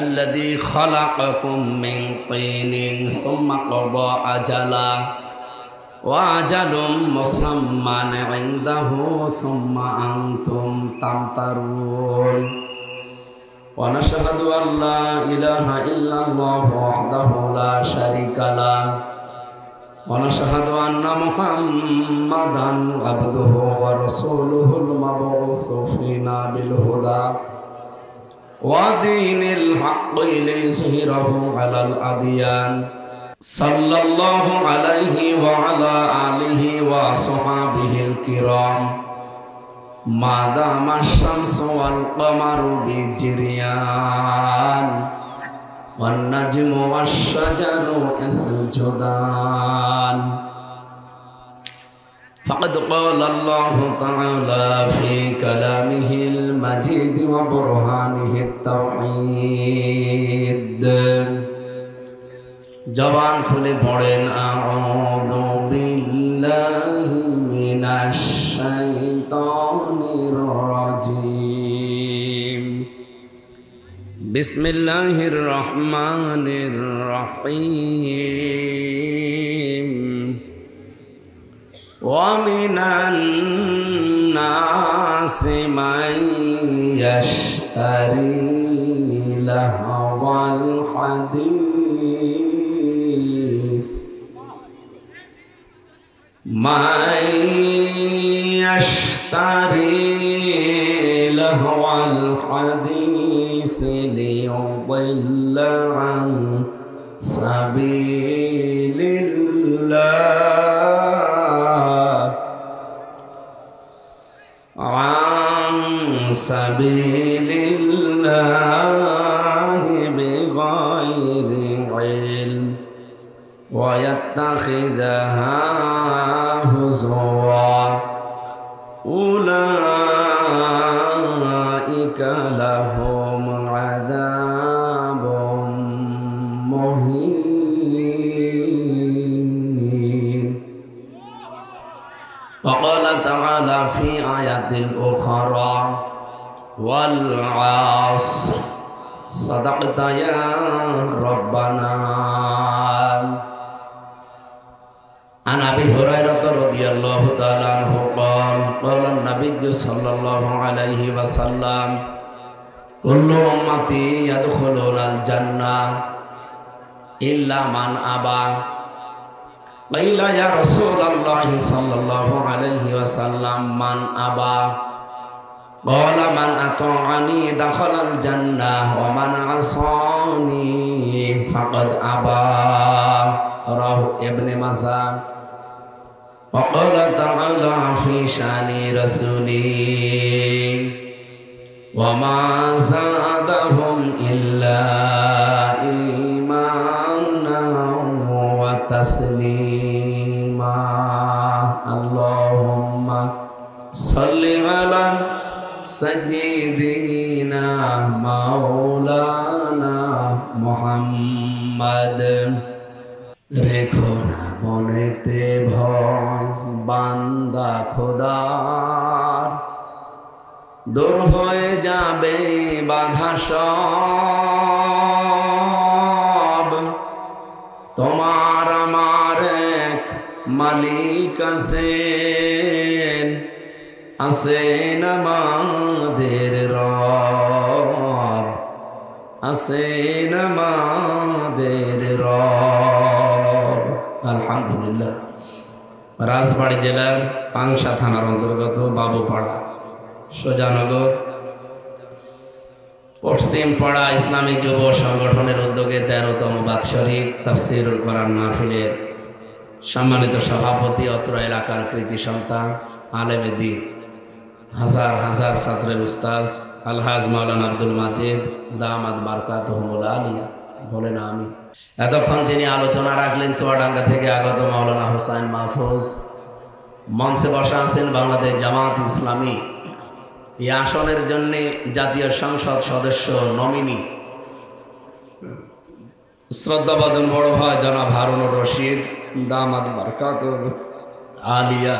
الذي خلقكم من طين ثم قضى أجلا وأجل مسمى عنده ثم أنتم تمترون ونشهد أن لا إله إلا الله وحده لا شريك له ونشهد أن محمدا عبده ورسوله المبعوث فينا بالهدى ودين الحق ليظهره على الأديان صلى الله عليه وعلى آله وصحابه الكرام ما دام الشمس والقمر بجريان والنجم والشجر يسجدان فقد قال الله تعالى في كلامه المجيد وبرهانه التوحيد জবান খুলে পড়েন আউযু বিল্লাহি মিনাশ শাইতানির রাজীম বিসমিল্লাহির রহমানির রহিম ওয়া মিনান নাসি মান ইয়াশতারি লাহওয়াল হাদিস মান ইয়াশতারি লাহওয়াল হাদিস ليضل عن سبيل الله عن سبيل الله بغير علم ويتخذها هزوا أولئك لهم عذاب مهين وقال تعالى في آيات أخرى والعصر صدقت يا ربنا عن أبي هريرة رضي الله تعالى عنه قال قال النبي صلى الله عليه وسلم كل أمتي يدخلون الجنة إلا من أبى قيل يا رسول الله صلى الله عليه وسلم من أبى قال من أطاعني دخل الجنة ومن عصاني فقد أبى رواه ابن ماجه وقال تعالى في شأن رسوله وما زادهم إلا إيمانا وتسليما اللهم صل على سيدنا مولانا محمد রেখো না মনেতে ভয় বান্দা খোদার দূর হয়ে যাবে বাধা সব তোমার আমার এক মালিক আছেন আমাদের রব আছেন আমাদের রব আলহামদুলিল্লাহ। রাজবাড়ী জেলার পাংশা থানার অন্তর্গত বাবুপাড়া সোজানগর পশ্চিম পাড়া ইসলামিক যুব সংগঠনের উদ্যোগে 13তম বাৎসরিক তাফসীরুল কোরআন মাহফিলের সম্মানিত সভাপতি অত্র এলাকার কৃতি সন্তান আলেমে দ্বীন হাজার হাজার ছাত্রের উস্তাজ আলহাজ মাওলানা আব্দুল মাজিদ দামাত বারকাতুহুল আলিয়া বলেন আমি। এতক্ষণ যিনি আলোচনা রাখলেন চুয়াডাঙ্গা থেকে আগত মাওলানা হোসাইন মাহফুজ, মঞ্চে বসা আছেন বাংলাদেশ জামাত ইসলামী এই আসনের জন্য জাতীয় সংসদ সদস্য নমিনি শ্রদ্ধাভাজন বড় ভাই জনাব হারুনুর রশিদ দামাত বারকাতুহুল আলিয়া,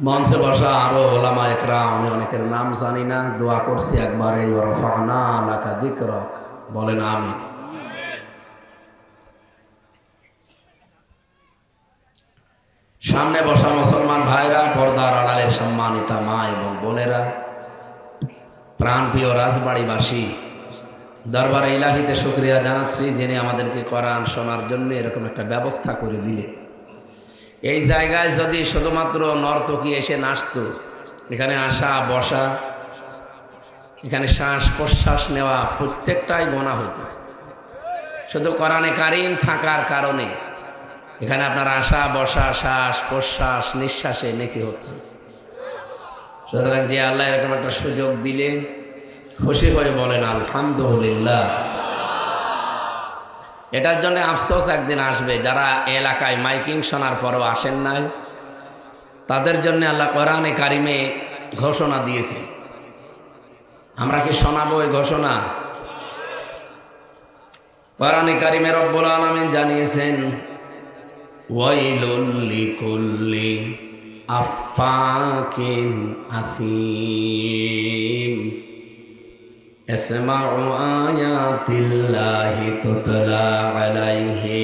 মঞ্চে বসা আরো ওলামা একরাম, আমি অনেকের নাম জানি না, দোয়া করছি একবারে ওয়ারফা'না লাকা যিকরাক, বলেন আমি। সামনে বসা মুসলমান ভাইরা, পর্দার আড়ালের সম্মানিতা মা এবং বোনেরা, প্রাণপ্রিয় রাজবাড়িবাসী, দরবারে ইলাহিতে শুকরিয়া জানাচ্ছি যিনি আমাদেরকে কোরআন শোনার জন্য এরকম একটা ব্যবস্থা করে দিলে। এই জায়গায় যদি শুধুমাত্র নর্তকী এসে নাচতো, এখানে আসা বসা, এখানে শ্বাস প্রশ্বাস নেওয়া প্রত্যেকটাই গোনা হতো। শুধু কোরআনে কারিম থাকার কারণে এখানে আপনার আসা বসা শ্বাস প্রশ্বাস নিঃশ্বাসে নেকি হচ্ছে। সুতরাং যে আল্লাহ এরকম একটা সুযোগ দিলেন, খুশি হয়ে বলেন আলহামদুলিল্লাহ। এটার জন্য আফসোস একদিন আসবে, যারা এলাকায় মাইকিং শোনার পরও আসেন নাই, তাদের জন্য আল্লাহ কোরআনে কারিমে ঘোষণা দিয়েছে। আমরা কি শোনাবো এই ঘোষণা? কোরআনে কারিমে রব্বুল আলামিন জানিয়েছেন, ওয়াইলুল লিকুল্লি আফফাকিন আসিম ইসমাউ আয়াতিল্লাহি তুতলা আলাইহি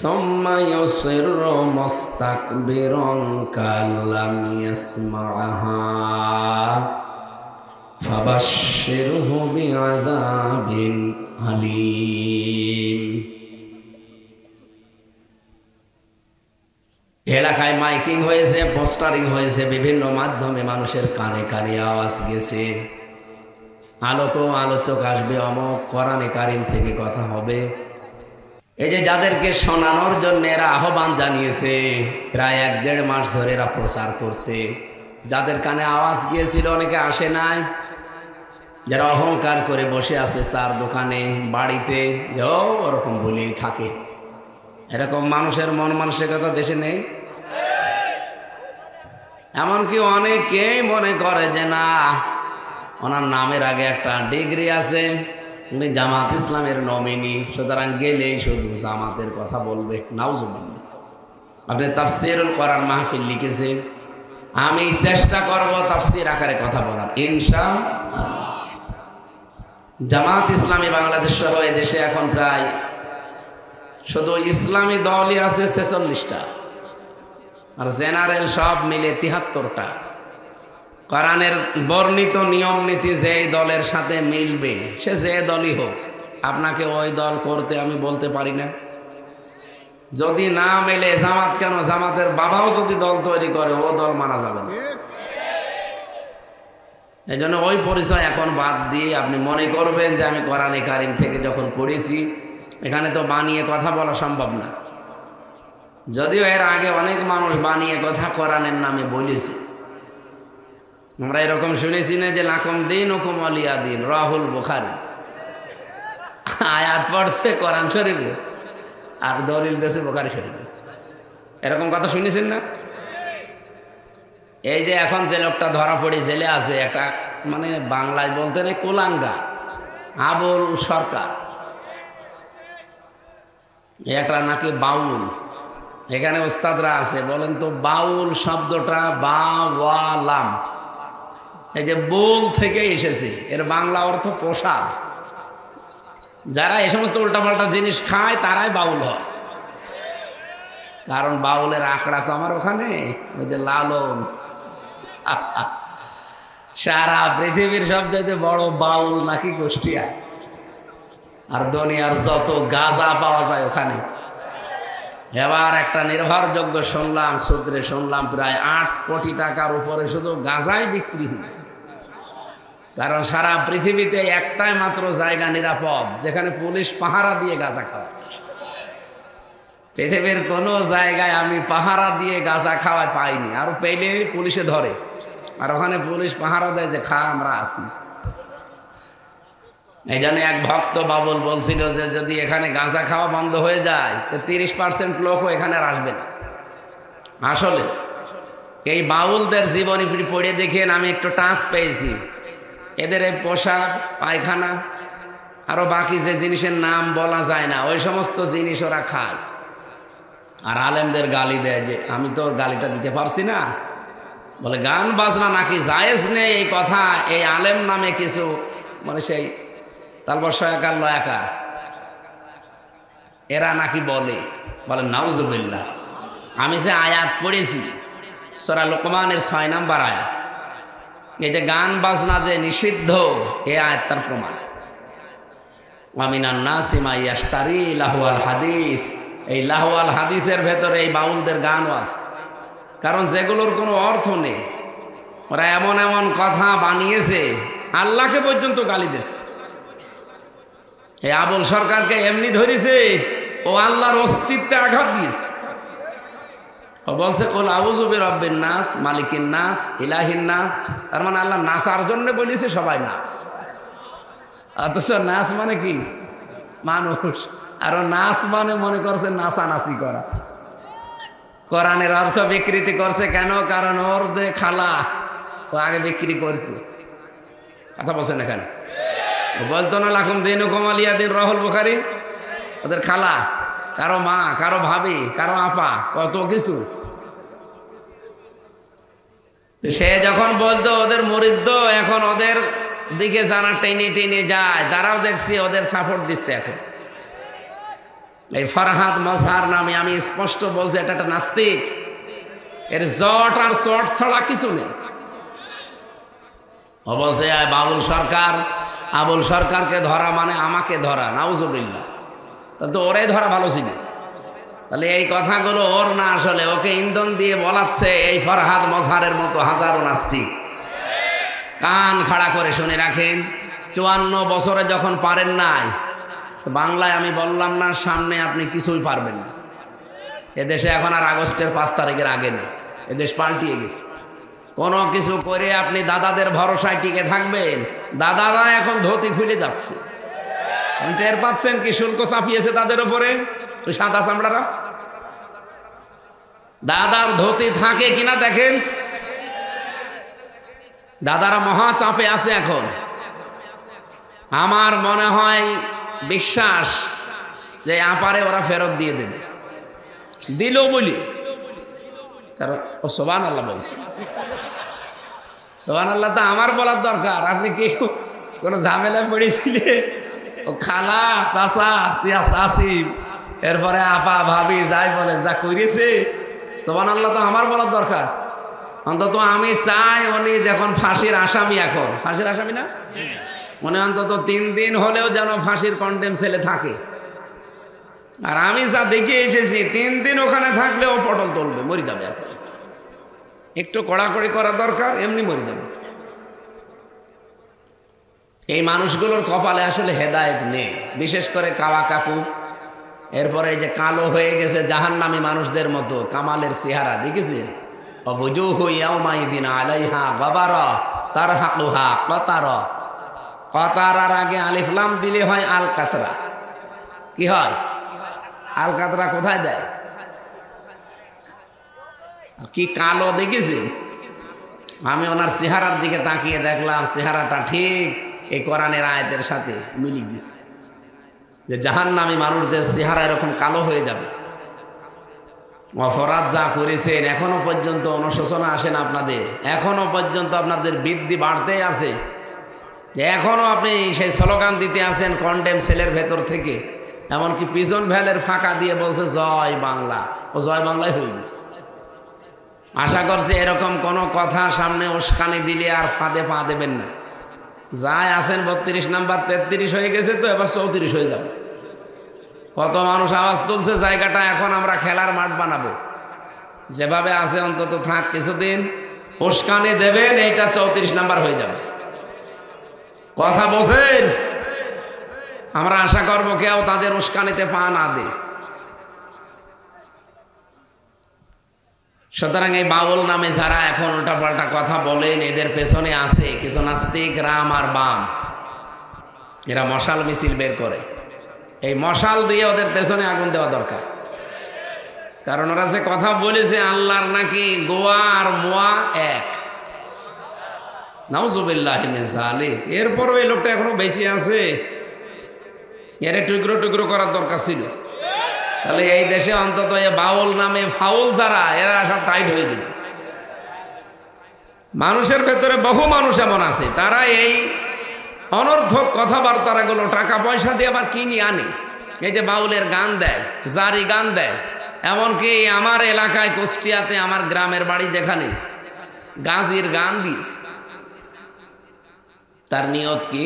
সুম্মা ইউসিরু মুস্তাকবিরান কাল্লাম ইয়াসমাআহা ফাবাশশিরহু বিআযাবিন আলীম। এলাকায় মাইকিং হয়েছে, পোস্টারিং হয়েছে, বিভিন্ন মাধ্যমে মানুষের কানে কানে আওয়াজ গেছে, আলোক ও আলোচক আসবে, অমুক কোরআনে কারিম থেকে কথা হবে। এই যে যাদেরকে শোনানোর জন্য এরা আহ্বান জানিয়েছে, প্রায় 1-1.5 মাস ধরে এরা প্রচার করছে। যাদের কানে আওয়াজ গিয়েছিল অনেকে আসে নাই, যারা অহংকার করে বসে আছে চার দোকানে বাড়িতে, যে ওরকম বলেই থাকে, এরকম মানুষের মন মানসিকতা দেশে নেই। এমনকি অনেকেই মনে করে যে না, ওনার নামের আগে একটা ডিগ্রি আছে, উনি জামাত ইসলামের নমিনি, সুতরাং গেলেই শুধু জামাতের কথা বলবে। নাউজুবিল্লাহ। আপনি তাফসীরুল কোরআন মাহফিল লিখেছেন, আমি চেষ্টা করব তাফসীর আকারে কথা বলার ইনশাআল্লাহ। জামাত ইসলামী বাংলাদেশ সহ দেশে এখন প্রায় শুধু ইসলামী দলই আছে 46টা, আর জেনারেল সব মিলে 73টা। কোরআনের বর্ণিত নিয়ম নীতি যে দলের সাথে মিলবে, সে যে দলই হোক, আপনাকে ওই দল করতে আমি বলতে পারি না। যদি না মেলে, জামাত কেন, জামাতের বাবাও যদি দল তৈরি করে, ও দল মানা যাবে না। এই জন্য ওই পরিচয় এখন বাদ দিয়ে আপনি মনে করবেন যে আমি কোরআনে কারিম থেকে যখন পড়েছি, এখানে তো বানিয়ে কথা বলা সম্ভব না। যদিও এর আগে অনেক মানুষ বানিয়ে কথা কোরআনের নামে বলেছে। আমরা এরকম শুনেছি না যে লাকুম দীনুকুম ওয়ালিয়া দীন, রাহুল বুখারী আয়াত পড়ছে কোরআন শরীফে আর দলিল দেশে বুখারী শরীফে, এরকম কথা শুনেছেন না? এই যে এখন যে লোকটা ধরা পড়ে জেলে আছে, একটা মানে বাংলায় বলতে নেই কুলাঙ্গা, আবুল সরকার, একটা নাকি বাউল। এখানে ওস্তাদরা আছে, বলেন তো বাউল শব্দটা বা ওয়া লাম, এই যে বুল থেকে এসেছে, এর বাংলা অর্থ প্রসাদ। যারা এই সমস্ত উল্টাপাল্টা জিনিস খায় তারাই বাউল হয়, কারণ বাউলের আখড়া তো আমার ওখানে, ওই যে লালন। সারা পৃথিবীর সবচেয়ে বড় বাউল নাকি কুষ্টিয়া, আর দুনিয়ার যত গাঁজা পাওয়া যায় ওখানে। এবার একটা নির্ভরযোগ্য শুনলাম, সূত্রে শুনলাম, প্রায় 8 কোটি টাকার উপরে শুধু গাঁজাই বিক্রি হয়েছে। কারণ সারা পৃথিবীতে একটাই মাত্র জায়গা নিরাপদ যেখানে পুলিশ পাহারা দিয়ে গাঁজা খাওয়ায়। পৃথিবীর কোনো জায়গায় আমি পাহারা দিয়ে গাঁজা খাওয়ায় পাইনি, আর পেলে পুলিশে ধরে, আর ওখানে পুলিশ পাহারা দেয় যে খা, আমরা আসি। এই জন্য এক ভক্ত বাবুল বলছিল যে যদি এখানে গাঁজা খাওয়া বন্ধ হয়ে যায় তো 30% লোকও এখানে আর আসবে না। আসলে এই বাউলদের জীবনী পড়ে দেখেন, আমি একটু টাচ পেয়েছি। এদের এই পোশাক, পায়খানা, আরো বাকি যে জিনিসের নাম বলা যায় না, ওই সমস্ত জিনিস ওরা খায়। আর আলেমদের গালি দেয় যে আমি তো গালিটা দিতে পারছি না, বলে গান বাজনা নাকি জায়েজ নেই, এই কথা এই আলেম নামে কিছু মানে সেই তারপর শয়াকার লয়াকার এরা নাকি বলে নাউজুবিল্লাহ। আমি যে আয়াত পড়েছি সূরা লোকমানের 6 নম্বর আয়াত, এই যে গান বাজনা যে নিষিদ্ধ, এই আয়াত তার প্রমাণ। ওয়ামিনান নাসি মা ইয়াশতারি লাহওয়াল হাদিস, এই লাহওয়াল হাদিসের ভেতরে এই বাউলদের গানও আছে। কারণ যেগুলোর কোনো অর্থ নেই, ওরা এমন এমন কথা বানিয়েছে আল্লাহকে পর্যন্ত গালি দিচ্ছে। এই আবুল সরকারকে এমনি ধরেছে, ও আল্লাহর অস্তিত্বে আঘাত দিয়েছে। ও বলছে কুল আউযু বিরাব্বিন নাস মালিকিন নাস ইলাহিন নাস, তার মানে আল্লাহ নাসার জন্য বলেছে সবাই নাস। অথচ নাস মানে কি? মানুষ। আর নাস মানে মনে করছে নাচানাচি করা। কোরআনের অর্থ বিকৃতি করছে কেন? কারণ ওর যে খালা, ও আগে বিক্রি করত। কথা বলছেন এখানে, ও বলতো না লাকুম দীনুকুম ওয়ালিয়া দীন, রাহুল বুখারী। ওদের খালা, কারো মা, কারো ভাবি, কারো আপা, কত কিছু। সে যখন বলতো ওদের মুরিদ, এখন ওদের দিকে যারা টেনে টেনে যায়, তারাও দেখছি ওদের সাপোর্ট দিচ্ছে। এখন এই ফরহাদ মজহার নামে আমি স্পষ্ট বলছি, এটা একটা নাস্তিক। এর জট আর চট ছাড়া কিছু নেই। অবশ্যই বাবুল সরকার, আবুল সরকারকে ধরা মানে আমাকে ধরা, নাউজুবিল্লাহ। তাহলে তো ওরাই ধরা ভালো ছিল। তাহলে এই কথাগুলো ওর না, আসলে ওকে ইন্ধন দিয়ে বলাচ্ছে এই ফরহাদ মজহারের মতো হাজারো নাস্তিক। কান খাড়া করে শুনে রাখেন, 54 বছরে যখন পারেন নাই বাংলায়, আমি বললাম না সামনে আপনি কিছুই পারবেন না। এদেশে এখন আর আগস্টের 5 তারিখের আগে নেই, এদেশ পাল্টিয়ে গেছে। কোনো কিছু করে আপনি দাদাদের ভরসায় টিকে থাকবেন? দাদারা এখন ধুতি খুলে যাচ্ছে। টের পাচ্ছেন কি শুল্ক চাপিয়েছে তাদের উপরে ওই সাদা চামড়ারা? দাদার ধুতি থাকে কিনা দেখেন। দাদারা মহা চাপে আছে এখন। আমার মনে হয় বিশ্বাস যে আপারে ওরা ফেরত দিয়ে দেবে, দিল বলি। কারণ ও সুবহানাল্লাহ বলছে। সুবহানাল্লাহ তো আমার বলার দরকার। আপনি কি কোনো ঝামেলা পড়েছিলে? ও খালা, চাচা, চাচি, এরপরে আপা, ভাবি, যাই বলে যা করেছে, সুবহানাল্লাহ তো আমার বলার দরকার। অন্তত আমি চাই উনি যখন ফাঁসির আসামি, এখন ফাঁসির আসামি না, মনে অন্তত 3 দিন হলেও যেন ফাঁসির কন্ডেম সেলে থাকে। আর আমি যা দেখে এসেছি 3 দিন ওখানে থাকলেও পটল তুলবে, মরে যাবে। একটু কড়াকড়ি করা দরকার, এমনি মরে যাবে। এই মানুষগুলোর কপালে আসলে হেদায়েত নেই, বিশেষ করে কাওয়া কাকু। এরপরে এই যে কালো হয়ে গেছে জাহান্নামী মানুষদের মতো কামালের চেহারা দেখেছেন? অবুজুহু ইয়াউমাইদিন আলাইহা গাবারা তারহাকুহা কাতারা। কাতারার আগে আলিফ লাম দিলে হয় আল কাতরা। কি হয়? আল কাতরা কোথায় দেয়? কি কালো দেখেছেন? আমি ওনার চেহারার দিকে তাকিয়ে দেখলাম, চেহারাটা ঠিক এই কোরআনের আয়াতের সাথে মিলিয়ে গেছে, যে জাহান্নামী মানুষদের চেহারা এরকম কালো হয়ে যাবে। অপরাধ যা করেছেন এখনো পর্যন্ত অনুশোচনা আসেন আপনাদের, এখনো পর্যন্ত আপনাদের বৃদ্ধি বাড়তেই আছে। এখনো আপনি সেই স্লোগান দিতে আছেন কন্ডেম সেলের ভেতর থেকে, এমনকি পিজন ভ্যালের ফাঁকা দিয়ে বলছে জয় বাংলা। ও জয় বাংলায় হয়ে গেছে। আশা করছি এরকম কোনো কথা সামনে উস্কানি দিলে আর ফাঁদে পা দেবেন না। যাই আছেন 32 নাম্বার 33 হয়ে গেছে, তো এবার 34 হয়ে যাবে। কত মানুষ আওয়াজ তুলছে, জায়গাটা এখন আমরা খেলার মাঠ বানাবো। যেভাবে আছে অন্তত থাক কিছুদিন, উস্কানি দেবেন, এইটা 34 নাম্বার হয়ে যাবে। কথা বলছেন? আমরা আশা করবো কেউ তাদের উস্কানিতে পা না দেয়। সুতরাং এই বাউল নামে যারা এখন উল্টাপাল্টা কথা বলেন, এদের পেছনে আছে কিছু নাস্তিক রাম আর বাম। এরা মশাল মিছিল বের করে, এই মশাল দিয়ে ওদের পেছনে আগুন দেওয়া দরকার। কারণ ওরা যে কথা বলেছে আল্লাহর নাকি গোয়া আর মোয়া এক, নাউজুবিল্লাহি মিন যালিক। এরপরও এই লোকটা এখনো বেঁচে আছে, এর টুকরো টুকরো করার দরকার ছিল। তাহলে এই দেশে অন্তত এই বাউল নামে ফাউল যারা, এরা সব টাইট হয়ে যেত। মানুষের ভেতরে বহু মানুষ এমন আছে, তারা এই অনর্থক কথাবার্তার এগুলো টাকা পয়সা দিয়ে আবার কিনে আনে। এই যে বাউলের গান দেয়, জারি গান দেয়, এমনকি আমার এলাকায় কুষ্টিয়াতে আমার গ্রামের বাড়ি যেখানে গাজির গান দিস। তার নিয়ত কি?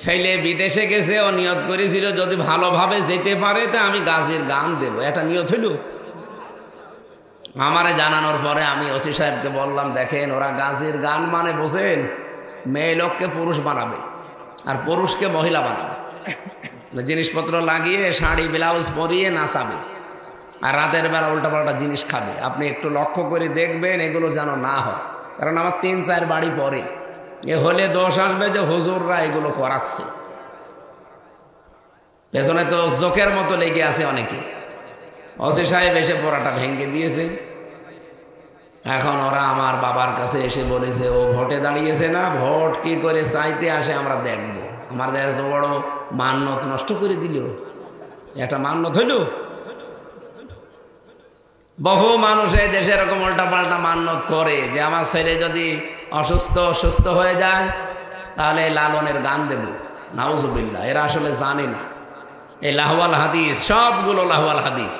ছেলে বিদেশে গেছে, ও নিয়ত করেছিল যদি ভালোভাবে যেতে পারে তা আমি গাজির গান দেব, এটা নিয়ত হইল। আমারে জানানোর পরে আমি ওসি সাহেবকে বললাম, দেখেন ওরা গাজির গান মানে বোঝেন মেয়ে লোককে পুরুষ বানাবে আর পুরুষকে মহিলা বানাবে, জিনিসপত্র লাগিয়ে শাড়ি ব্লাউজ পরিয়ে নাচাবে আর রাতের বেলা উল্টাপাল্টা জিনিস খাবে। আপনি একটু লক্ষ্য করে দেখবেন এগুলো যেন না হয়, কারণ আমার 3-4 বাড়ি পরে এ হলে দোষ আসবে যে হুজুররা এগুলো করাচ্ছে। পেছনে তো জোকের মতো লেগে আছে অনেকে। ওসি সাহেব এসে পড়াটা ভেঙে দিয়েছে। এখন ওরা আমার বাবার কাছে এসে বলেছে ও ভোটে দাঁড়িয়েছে না, ভোট কি করে চাইতে আসে আমরা দেখবো। আমাদের এত বড় মান্যত নষ্ট করে দিল, একটা মান্যত হইল। বহু মানুষ এই দেশে এরকম উল্টা পাল্টা মান্যত করে যে আমার ছেলে যদি অসুস্থ হয়ে যায় তাহলে লালনের গান দেব। নাউজুবিল্লাহ, এরা আসলে জানে না এই লাহওয়াল হাদিস, সবগুলো লাহওয়াল হাদিস।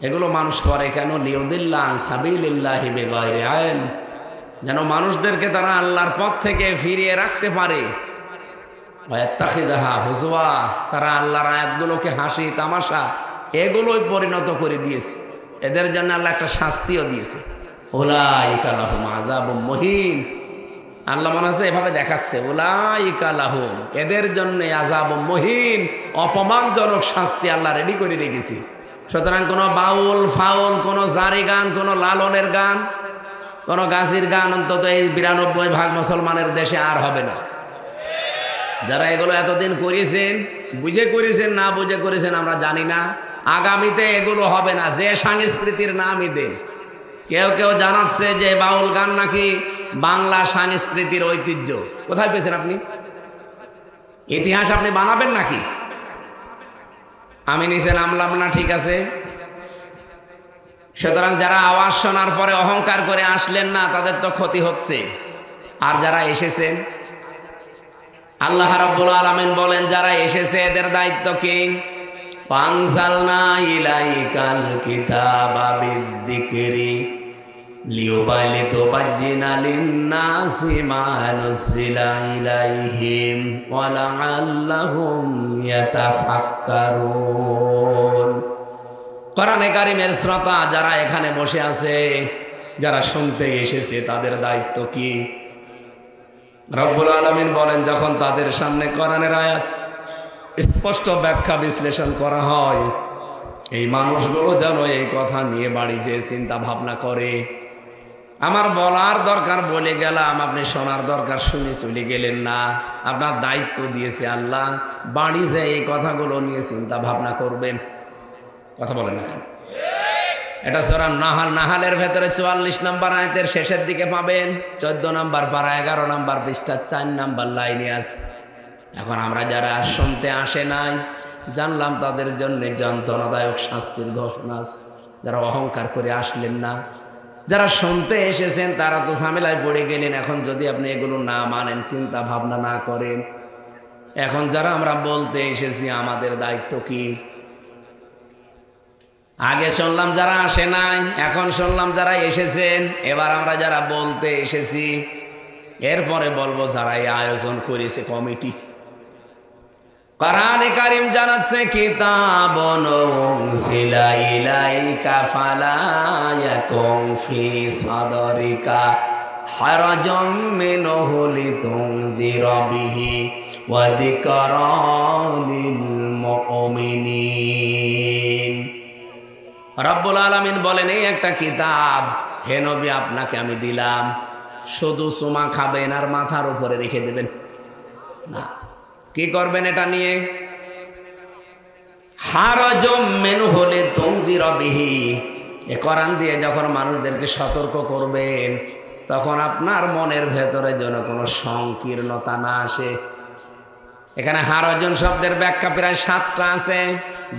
এগুলো মানুষ করে কেন? লিউদিল্লাহ আন সাবিলিল্লাহি বিগাইরি ইলম, যেন মানুষদেরকে তারা আল্লাহর পথ থেকে ফিরিয়ে রাখতে পারে। ওয়াত্তাখিদাহা হুজওয়া, তারা আল্লাহর আয়াতগুলোকে হাসি তামাশা এগুলোই পরিণত করে দিয়েছে। এদের জন্য আল্লাহ একটা শাস্তিও দিয়েছে, উলাইকা লাহুম আযাবুম মুহিন। আল্লাহ মনে হচ্ছে এভাবে দেখাচ্ছে, উলাইকা লাহুম, এদের জন্য আযাবুম মুহিন, অপমানজনক শাস্তি আল্লাহ রেডি করে রেখেছি। সুতরাং কোনো বাউল ফাউল, কোনো জারি গান, কোনো লালনের গান, কোনো গাজির গান অন্তত এই 92% মুসলমানের দেশে আর হবে না। যারা এগুলো এতদিন করেছেন, বুঝে করেছেন না বুঝে করেছেন আমরা জানি না, আগামীতে এগুলো হবে না, যে সংস্কৃতির নামই দেন। কেউ কেউ জানাচ্ছে যে বাউল গান নাকি বাংলা সংস্কৃতির ঐতিহ্য। কোথায় পেয়েছেন আপনি? ইতিহাস আপনি বানাবেন নাকি? আমি নিচে নামলাম না, ঠিক আছে। সুতরাং যারা আওয়াজ শোনার পরে অহংকার করে আসলেন না তাদের তো ক্ষতি হচ্ছে। আর যারা এসেছেন, আল্লাহ রাব্বুল আলামিন বলেন যারা এসেছে এদের দায়িত্ব কি? পানজালনা ইলাইকাল কিতাবা বিদ্দিকরি লিউবাইলিতুবাজ্জিনা লিন্নাসি মা নুজিলা ইলাইহিম ওয়া লাআল্লাহুম ইয়াতাফাক্কারুন। কোরআনে কারীমের শ্রোতা যারা এখানে বসে আছে, যারা শুনতে এসেছে, তাদের দায়িত্ব কি? রব্বুল আলামিন বলেন যখন তাদের সামনে কোরআনের আয়াত স্পষ্ট ব্যাখ্যা বিশ্লেষণ করা হয়, এই মানুষগুলো যেন এই কথা নিয়ে বাড়ি যেয়ে চিন্তা ভাবনা করে। আমার বলার দরকার বলে গেলাম, আপনি শোনার দরকার শুনে চলে গেলেন না। আপনার দায়িত্ব দিয়েছে আল্লাহ, বাড়ি যেয়ে এই কথাগুলো নিয়ে চিন্তা ভাবনা করবেন। কথা বলেন না কেন? এটা সূরা নাহালের ভেতরে 44 নম্বর আয়াতের শেষের দিকে পাবেন, 14 নম্বর পারা 11 নম্বর পৃষ্ঠা 4 নম্বর লাইনে আছে। এখন আমরা যারা শুনতে আসে নাই, জানলাম তাদের জন্য যন্ত্রণাদায়ক শাস্তির ঘোষণা আছে। যারা অহংকার করে আসলেন না, যারা শুনতে এসেছেন তারা তো ঝামেলায় পড়ে গেলেন। এখন যদি আপনি এগুলো না মানেন, চিন্তা ভাবনা না করেন, এখন যারা আমরা বলতে এসেছি আমাদের দায়িত্ব কি? আগে শুনলাম যারা আসে নাই, এখন শুনলাম যারা এসেছেন, এবার আমরা যারা বলতে এসেছি, এরপরে বলবো যারা এই আয়োজন করেছে কমিটি। কোরআনে কারীম জানাচ্ছে কিতাবুন উনজিলা ইলাইকা ফালা ইয়াকুন ফি সাদরিকা হারাজাম মিনহু লিতুনযিরা বিহি ওয়া যিকরা লিল মুমিনিন। রব্বুল আলামিন বলেন এই একটা কিতাব হে নবী আপনাকে আমি দিলাম, শুধু চুমা খাবেন আর মাথার উপরে রেখে দেবেন না। কি করবেন এটা নিয়ে? হারাজাম মিনহু লিতুনযিরা বিহি, এই কোরআন দিয়ে যখন মানুষদেরকে সতর্ক করবেন তখন আপনার মনের ভেতরে যেন কোনো সংকীর্ণতা না আসে। এখানে হারাজন শব্দের ব্যাখ্যা প্রায় 7টা আছে,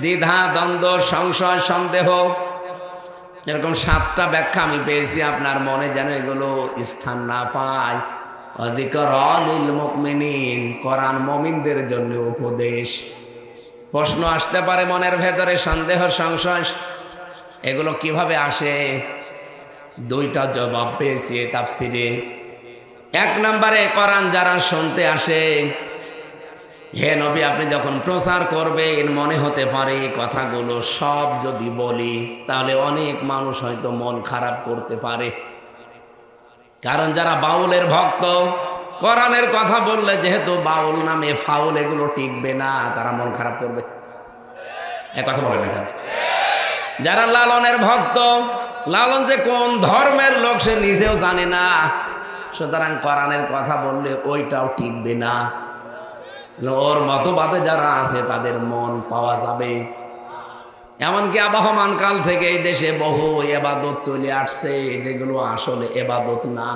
দ্বিধা, দ্বন্দ্ব, সংশয়, সন্দেহ, এরকম 7টা ব্যাখ্যা আমি পেয়েছি। আপনার মনে যেন এগুলো স্থান না পায় ওয়া যিকরা লিল মুমিনিন, কোরআন মুমিনদের জন্য উপদেশ। প্রশ্ন আসতে পারে মনের ভেতরে, সন্দেহ সংশয়, এগুলো কিভাবে আসে? দুইটা জবাব পেয়েছি তাফসিরে। এক নম্বরে, কোরআন যারা শুনতে আসে, হে নবী আপনি যখন প্রচার করবেন মনে হতে পারে কথাগুলো সব যদি বলি তাহলে অনেক মানুষ হয়তো মন খারাপ করতে পারে। কারণ যারা বাউলের ভক্ত, কোরআনের কথা বললে যেহেতু বাউল নামে ফাউল এগুলো টিকবে না, তারা মন খারাপ করবে। এক কথা বলেন এখানে। যারা লালনের ভক্ত, লালন যে কোন ধর্মের লোক সে নিজেও জানে না, সুতরাং কোরআনের কথা বললে ওইটাও টিকবে না। ওর মতবাদে যারা আছে তাদের মন পাওয়া যাবে। এমনকি আবহমান কাল থেকে এই দেশে বহু এবাদত চলে আসছে যেগুলো আসলে এবাদত না।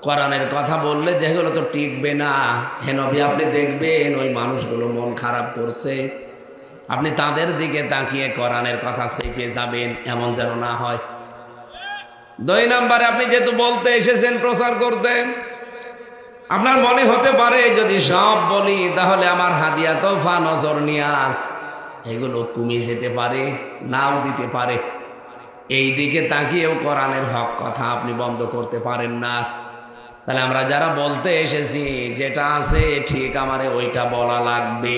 কোরআনের কথা বললে যেগুলো তো টিকবে না, হে নবী আপনি দেখবেন ওই মানুষগুলো মন খারাপ করছে, আপনি তাদের দিকে তাকিয়ে কোরআনের কথা চেপে যাবেন, এমন যেন না হয়। দুই নম্বরে, আপনি যেহেতু বলতে এসেছেন প্রচার করতে, আপনার মনে হতে পারে যদি সব বলি তাহলে আমার হাদিয়া তোফা নজর নিয়াজ এগুলো কমে যেতে পারে, নাও দিতে পারে। এই দিকে তাকিয়েও কোরআনের হক কথা আপনি বন্ধ করতে পারেন না। তাহলে আমরা যারা বলতে এসেছি যেটা আছে ঠিক আমারে ওইটা বলা লাগবে।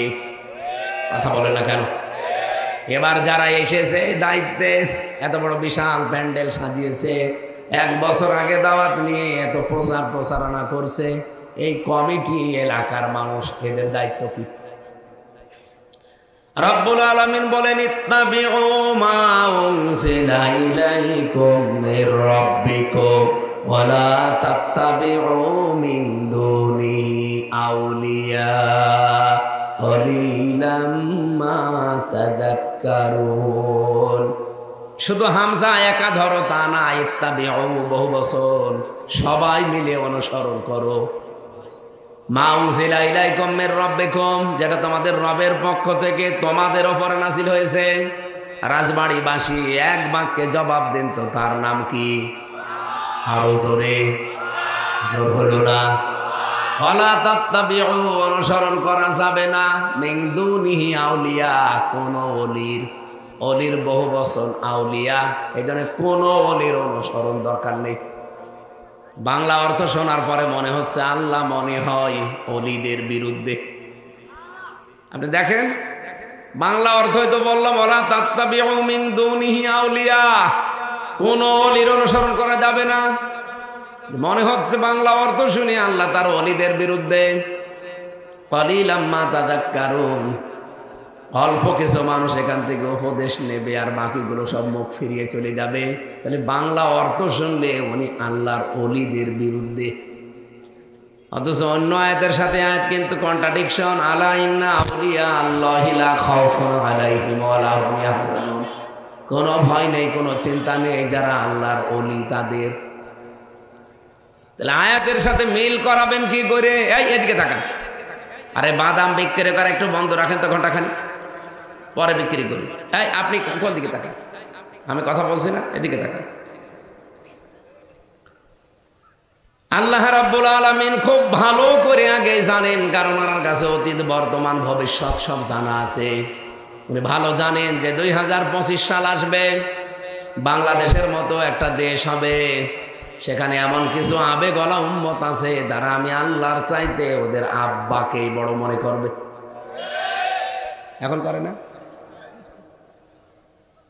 কথা বলে না কেন? এবার যারা এসেছে দায়িত্বে, এত বড় বিশাল প্যান্ডেল সাজিয়েছে, 1 বছর আগে দাওয়াত নিয়ে এত প্রচারণা করছে, এই কমিটি এলাকার মানুষ, এদের দায়িত্ব কি? রব্বুল আলামিন বলেন ইত্তাবিউ মা উনজিলা ইলাইকুম মির রাব্বিকুম ওয়া লা তাত্তাবিউ মিন দুনিহি আউলিয়া কলিলাম মা তাযাক্কারুন। শুধু হামজা একা ধরো তা না, ইত্তাবিউ বহু বচন, সবাই মিলে অনুসরণ করো। মা উনজিলা ইলাইকুম মির রাব্বিকুম, যেটা তোমাদের রবের পক্ষ থেকে তোমাদের উপরে নাযিল হয়েছে। রাজবাড়িবাসী এক বাক্যে জবাব দেন তো তার নাম কি? আরো জোরে, জোর হলো না। ওয়ালা তাত্তাবিউ, অনুসরণ করা যাবে না, মিন দুনিহি আউলিয়া, কোন অলির বহু বচন আউলিয়া, এই জন্য কোন অলির অনুসরণ দরকার নেই। বাংলা অর্থ শোনার পরে মনে হচ্ছে আল্লাহ মনে হয় অলিদের বিরুদ্ধে। আপনি দেখেন বাংলা অর্থই তো বললাম, ওয়ালা তাত্তাবিউ মিন দুনিহি আউলিয়া, কোন অলির অনুসরণ করা যাবে না। মনে হচ্ছে বাংলা অর্থ শুনে আল্লাহ তার অলিদের বিরুদ্ধে। কলিলাম মা তাযাক্কারুন, অল্প কিছু মানুষ এখান থেকে উপদেশ নেবে আর বাকিগুলো সব মুখ ফিরিয়ে চলে যাবে। তাহলে বাংলা অর্থ শুনলে উনি আল্লাহর অলিদের বিরুদ্ধে, অথচ অন্য আয়াতের সাথে আয়াত কিন্তু কন্ট্রাডিকশন। আলা ইন্না আউলিয়া আল্লাহি লা খাউফুন আলাইহিম ওয়া লা হুম ইয়াহজানুন, কোনো ভয় নেই, কোনো চিন্তা নেই যারা আল্লাহর অলি তাদের। তাহলে আয়াতের সাথে মিল করাবেন কি করে? এই এদিকে তাকান, আরে বাদাম বিক্রি করে একটু বন্ধ রাখেন তো ঘন্টাখানি, পরে বিক্রি করি। এই আপনি কোন দিকে তাকান? আমি কথা বলছি না, এদিকে তাকান। আল্লাহ রাব্বুল আলামিন খুব ভালো করে আগে জানেন, কারণ ওনার কাছে অতীত বর্তমান ভবিষ্যৎ সব জানা আছে। উনি ভালো জানেন যে 2025 সাল আসবে, বাংলাদেশের মতো একটা দেশ হবে, সেখানে এমন কিছু আবেগওয়ালা উম্মত আছে যারা আমি আল্লাহর চাইতে ওদের আব্বাকেই বড় মনে করবে। এখন করে না,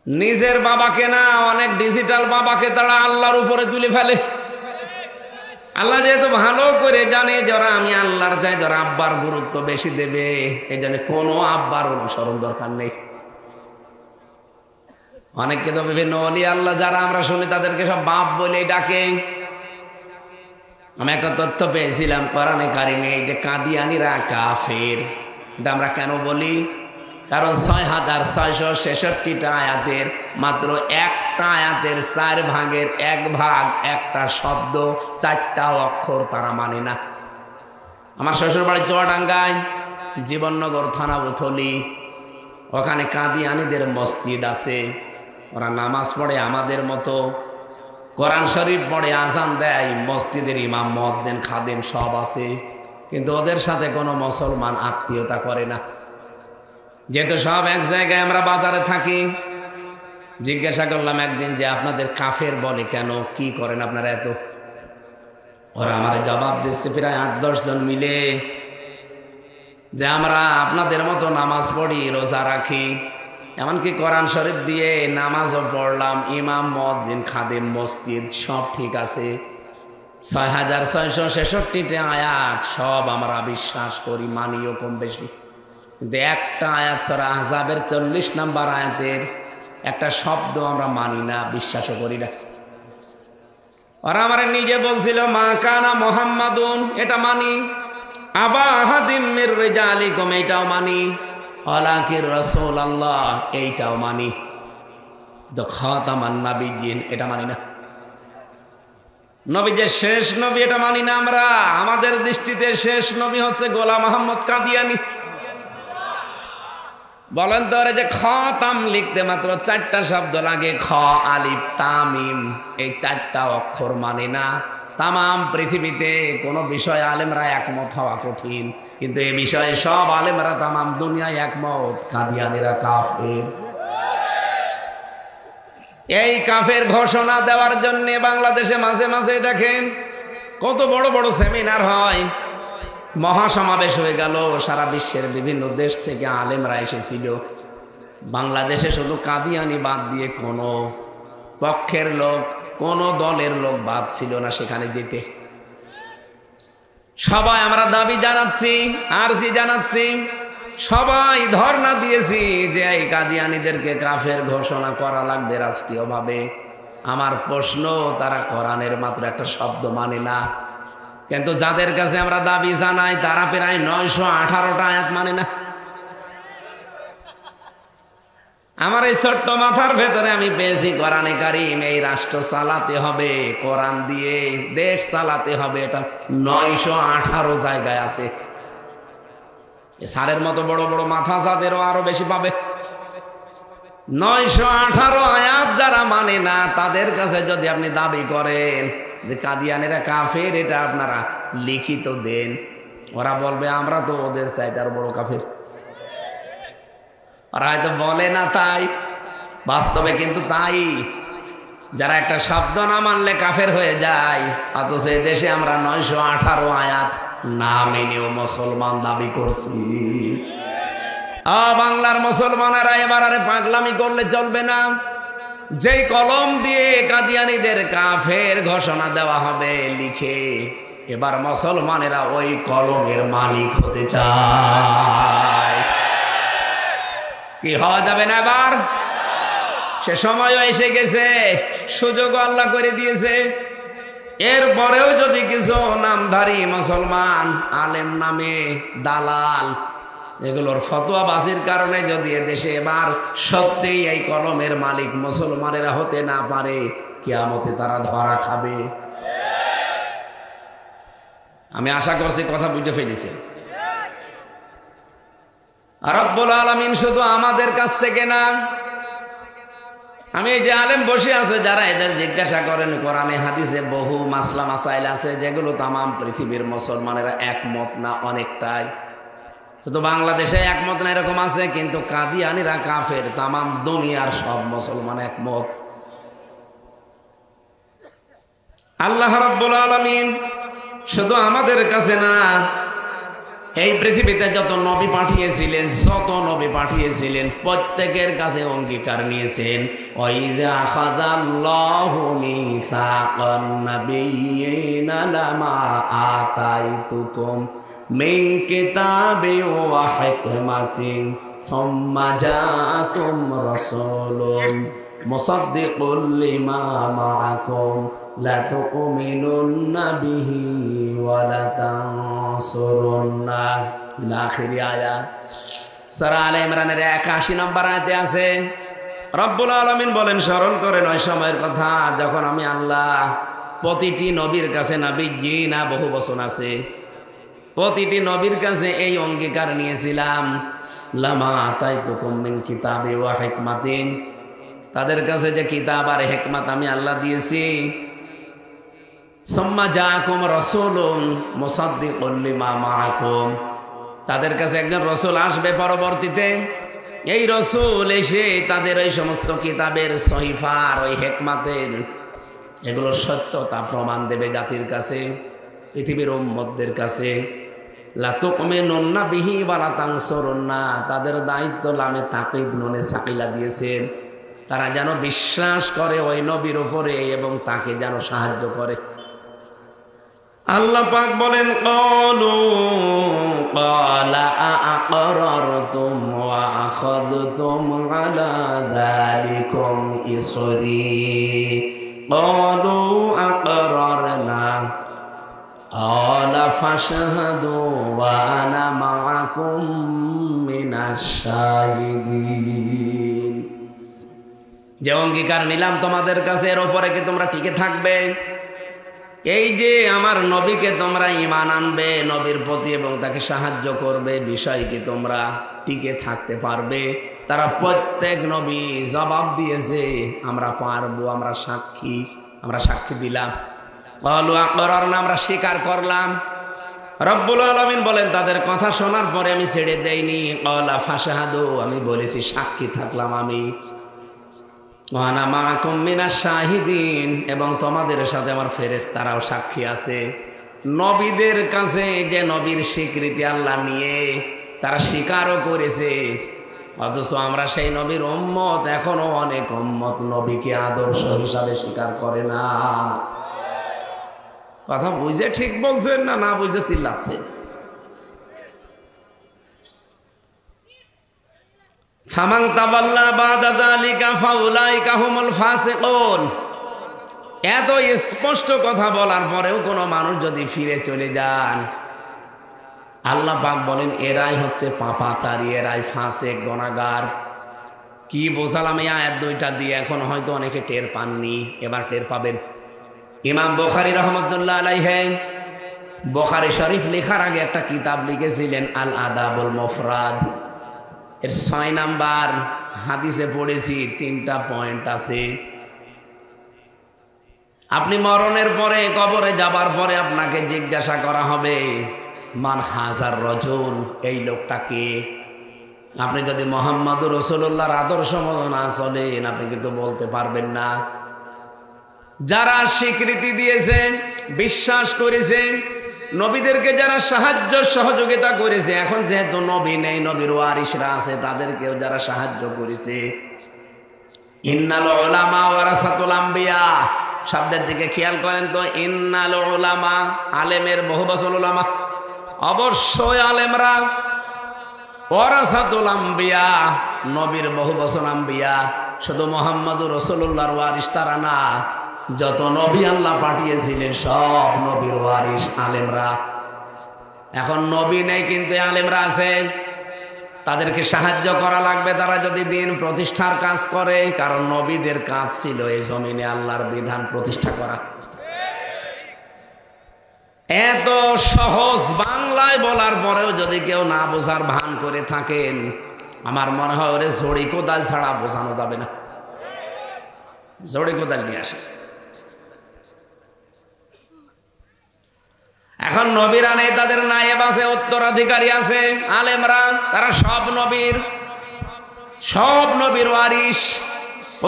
নিজের বাবাকে না, অনেক ডিজিটাল বাবাকে তারা আল্লাহর উপরে তুলে ফেলে। আল্লাহ যেহেতু ভালো করে জানে যারা আমি আল্লাহর চাই, যারা আব্বার গুরুত্ব বেশি দেবে, এই জন্য কোনো আব্বার অনুসরণ দরকার নেই। অনেককে তো বিভিন্ন ওলি আল্লাহ যারা আমরা শুনি তাদেরকে সব বাপ বলে ডাকে। আমি একটা তথ্য পেয়েছিলাম কোরআনে কারিমে, এই যে কাদিয়ানিরা কাফের, এটা আমরা কেন বলি? কারণ 6666টা আয়াতের মাত্র একটা আয়াতের 4 ভাগের 1 ভাগ একটা শব্দ 4টা অক্ষর তারা মানে না। আমার শ্বশুর বাড়ি চুয়াডাঙ্গায়, জীবননগর থানা উথলি, ওখানে কাদিয়ানিদের মসজিদ আছে, ওরা নামাজ পড়ে আমাদের মতো, কোরআন শরীফ পড়ে, আজান দেয়, মসজিদের ইমাম, মুয়াজ্জিন, খাদেম সব আছে, কিন্তু ওদের সাথে কোনো মুসলমান আত্মীয়তা করে না। যেহেতু সব এক জায়গায়, আমরা বাজারে থাকি। জিজ্ঞাসা করলাম একদিন যে আপনাদের কাফের বলে কেন, কি করেন আপনারা এত? ওরা আমার জবাব দিচ্ছে প্রায় 8-10 জন মিলে, যে আমরা আপনাদের মতো নামাজ পড়ি, রোজা রাখি, এমনকি কোরআন শরীফ দিয়ে নামাজও পড়লাম, ইমাম, মুয়াজ্জিন, খাদেম, মসজিদ সব ঠিক আছে, 6666টা আয়াত সব আমরা বিশ্বাস করি, মানিও কম বেশি। কিন্তু একটা আয়াত সূরা আহজাবের 40 নম্বর আয়াতের একটা শব্দ আমরা মানি না, বিশ্বাসও করি না। ওরা আমার নিজে বলছিল মা কানা মুহাম্মাদুন, এটা মানি, আবা আহাদিম মির রিজালিকুম, এটাও মানি, ওয়ালাকির রাসূলুল্লাহ, এইটাও মানি, তো খাতামান নাবিয়্যিন এটা মানি না। নবী যে শেষ নবী এটা মানি না আমরা। আমাদের দৃষ্টিতে শেষ নবী হচ্ছে গোলাম মোহাম্মদ কাদিয়ানী। বলেন তো, যে খাতাম লিখতে মাত্র 4টা শব্দ লাগে, খ, আলিফ, তামিম, এই 4টা অক্ষর মানে না। তামাম পৃথিবীতে কোন বিষয় আলেমরা একমত হওয়া কঠিন, কিন্তু এই বিষয়ে সব আলেমরা তামাম দুনিয়ায় একমত, কাদিয়ানীরা কাফের। এই কাফের ঘোষণা দেওয়ার জন্য বাংলাদেশে মাঝে মাঝে দেখেন কত বড় বড় সেমিনার হয়, মহাসমাবেশ হয়ে গেল, সারা বিশ্বের বিভিন্ন দেশ থেকে আলেমরা এসেছিল। বাংলাদেশে শুধু কাদিয়ানী বাদ দিয়ে কোনো পক্ষের লোক, কোন দলের লোক বাদ ছিল না সেখানে যেতে। সবাই আমরা দাবি জানাচ্ছি, আরজি জানাচ্ছি, সবাই ধর্ণা দিয়েছি যে এই কাদিয়ানীদেরকে কাফের ঘোষণা করা লাগবে রাষ্ট্রীয়ভাবে। আমার প্রশ্ন, তারা কোরআনের মাত্র একটা শব্দ মানে না, কিন্তু যাদের কাছে আমরা দাবি জানাই তারা প্রায় 918টা আয়াত মানে না। আমার এই ছোট্ট মাথার ভেতরে আমি পেয়েছি কোরআনে কারীম, এই রাষ্ট্র চালাতে হবে কোরআন দিয়ে, দেশ চালাতে হবে, এটা 918 জায়গায় আছে। সারের মতো বড় বড় মাথা যাদেরও আরো বেশি পাবে। 918 আয়াত যারা মানে না, তাদের কাছে যদি আপনি দাবি করেন যে কাদিয়ানীরা কাফের, এটা আপনারা লিখিত দেন, ওরা বলবে আমরা তো ওদের চাইতে আরো বড় কাফের। ওরা হয়তো বলে না তাই, বাস্তবে কিন্তু তাই। যারা একটা শব্দ না মানলে কাফের হয়ে যায়, অথচ এই দেশে আমরা 918 আয়াত না মেনেও মুসলমান দাবি করছি। বাংলার মুসলমানেরা এবার আরে পাগলামি করলে চলবে না। যেই কলম দিয়ে কাদিয়ানীদের কাফের ঘোষণা দেওয়া হবে লিখে, এবার মুসলমানেরা ওই কলমের মালিক হতে চায়। কি হওয়া যাবে না এবার? সে সময়ও এসে গেছে, সুযোগ আল্লাহ করে দিয়েছে। এরপরেও যদি কিছু নামধারী মুসলমান, আলেম নামে দালাল, এগুলোর ফতোয়াবাজির কারণে যদি এদেশে এবার সত্যিই এই কলমের মালিক মুসলমানেরা হতে না পারে, কিয়ামতে তারা ধরা খাবে। আমি আশা করছি কথা বুঝে ফেলেছি। রব্বুল আলামিন শুধু আমাদের কাছ থেকে না, আমি এই যে আলেম বসে আছে যারা এদের জিজ্ঞাসা করেন, কোরআনে হাদিসে বহু মাসলা মাসাইল আছে যেগুলো তামাম পৃথিবীর মুসলমানেরা একমত না, অনেকটাই। শুধু বাংলাদেশে একমত না এরকম আছে, কিন্তু কাদিয়ানীরা কাফের, তামাম দুনিয়ার সব মুসলমান একমত। আল্লাহ রাব্বুল আলামিন শুধু আমাদের কাছে না, এই পৃথিবীতে যত নবী পাঠিয়েছিলেন, প্রত্যেকের কাছে অঙ্গীকার নিয়েছেন। ওয়াইযা আখাযাল্লাহু মিসাকান নাবিয়্যিনা লামা আতাইতুকুম মিন কিতাবিন ওয়া হিকমাতিন সুম্মা জাআকুম রাসূলুন মুসাদ্দিকুল লিমা মাআকুম লা তুমিনুন্না বিহি ওয়া লা তানসুরুন্না। আখিরি আয়াত সূরা আলে ইমরানের 81 নম্বর আয়াতে আছে, রব্বুল আলামিন বলেন, স্মরণ করেন ওই সময়ের কথা যখন আমি আল্লাহ প্রতিটি নবীর কাছে, নাবিয়্যিনা বহু বচন আছে, প্রতিটি নবীর কাছে এই অঙ্গীকার নিয়েছিলাম, লামা আতাইতুকুম মিন কিতাবি ওয়া হিকমাতিন, তাদের কাছে যে কিতাব আর হিকমত আমি আল্লাহ দিয়েছি, সুম্মা জাআকুম রাসূলুন মুসাদ্দিকুন লিমা মাআকুম, তাদের কাছে একজন রসুল আসবে পরবর্তীতে। এই রসুল এসে তাদের ওই সমস্ত কিতাবের সহিফার ওই হিকমতের এগুলো সত্যতা প্রমাণ দেবে জাতির কাছে, পৃথিবীর উম্মতদের কাছে। লা তুমিনুন্না বিহি ওয়া লা তানসুরুন্না, তাদের দায়িত্ব লামে তাকিদ নুনে সাকিলা দিয়েছেন, তারা যেন বিশ্বাস করে ওই নবীর উপরে এবং তাকে যেন সাহায্য করে। আল্লাহ পাক বলেন ক্বালু ক্বালা আ'আকরারতুম ওয়া আখাযতুম আলা যালিকুম ইসরি ক্বালু আ'আকরারনা ক্বালা ফাশহাদু ওয়া আনা মা'আকুম মিনাশ শাহিদিন। যে অঙ্গীকার নিলাম তোমাদের কাছে এর উপরে কি তোমরা টিকে থাকবে? এই যে আমার নবীকে তোমরা ঈমান আনবে নবীর প্রতি এবং তাকে সাহায্য করবে, বিষয় কি তোমরা টিকে থাকতে পারবে? তারা প্রত্যেক নবী জবাব দিয়েছে আমরা পারবো, আমরা সাক্ষী দিলাম। ক্বালু আকরারনা, আমরা স্বীকার করলাম। রব্বুল আলামিন বলেন তাদের কথা শোনার পরে আমি ছেড়ে দেইনি। ক্বালা ফাশহাদু, আমি বলেছি সাক্ষী থাকলাম আমি। ওয়া আনা মা'আকুম মিনাশ শাহিদিন, এবং তোমাদের সাথে আমার ফেরেশতারাও সাক্ষী আছে। নবীদের কাছে যে নবীর স্বীকৃতি আল্লাহ নিয়ে তারা স্বীকারও করেছে, অথচ আমরা সেই নবীর উম্মত এখনো অনেক উম্মত নবীকে আদর্শ হিসাবে স্বীকার করে না। কথা বুঝে ঠিক বলছেন না না বুঝে চিল্লাচ্ছেন? ফামান তাওয়াল্লা বাদা যালিকা ফাউলাইকা হুমুল ফাসিকুন। এত স্পষ্ট কথা বলার পরেও কোনো মানুষ যদি ফিরে চলে যান, আল্লাহ পাক বলেন এরাই হচ্ছে পাপাচারী, এরাই ফাসিক গুনাহগার। কি বোঝালাম এই আয়াত দুইটা দিয়ে? এখন হয়তো অনেকে টের পাননি, এবার টের পাবেন। ইমাম বুখারী রাহমাতুল্লাহ আলাইহি বুখারী শরীফ লেখার আগে একটা কিতাব লিখেছিলেন আল আদাবুল মুফরাদ। এর 6 নাম্বার হাদিসে পড়েছি 3টা পয়েন্ট আছে। আপনি মরণের পরে কবরে যাবার পরে আপনাকে জিজ্ঞাসা করা হবে মান হাজার রজুল, এই লোকটাকে। আপনি যদি মুহাম্মদুর রাসূলুল্লাহর আদর্শ মতো না চলেন আপনি কিন্তু বলতে পারবেন না। যারা স্বীকৃতি দিয়েছেন, বিশ্বাস করেছেন, নবীদেরকে যারা সাহায্য সহযোগিতা করেছে, এখন যেহেতু নবী নেই, নবীর ওয়ারিসরা আছে, তাদেরকেও যারা সাহায্য করেছে। ইন্নাল উলামা ওয়ারাসাতুল আম্বিয়া শব্দের দিকে খেয়াল করেন তো। ইন্নাল উলামা, আলেমের বহুবচন উলামা, অবশ্যই আলেমরা। ওয়ারাসাতুল আম্বিয়া, নবীর বহুবচন আম্বিয়া। শুধু মুহাম্মদুর রাসূলুল্লাহর ওয়ারিস তারা না, যত নবী আল্লাহ পাঠিয়েছিলেন সব নবীর ওয়ারিস আলেমরা। এখন নবী নেই কিন্তু আলেমরা আছে, তাদেরকে সাহায্য করা লাগবে তারা যদি দিন প্রতিষ্ঠার কাজ করে। কারণ নবীদের কাজ ছিল এই জমিনে আল্লাহর বিধান প্রতিষ্ঠা করা। এত সহজ বাংলায় বলার পরেও যদি কেউ না বোঝার ভান করে থাকেন, আমার মনে হয় ওরে ঝড়ি কোদাল ছাড়া বোঝানো যাবে না। ঝড়ি কোদাল নিয়ে আসে। এখন নবীরা নেই, তাদের নায়েব আছে, উত্তরাধিকারী আছে, আলেমরা। তারা সব নবীর ওয়ারিস,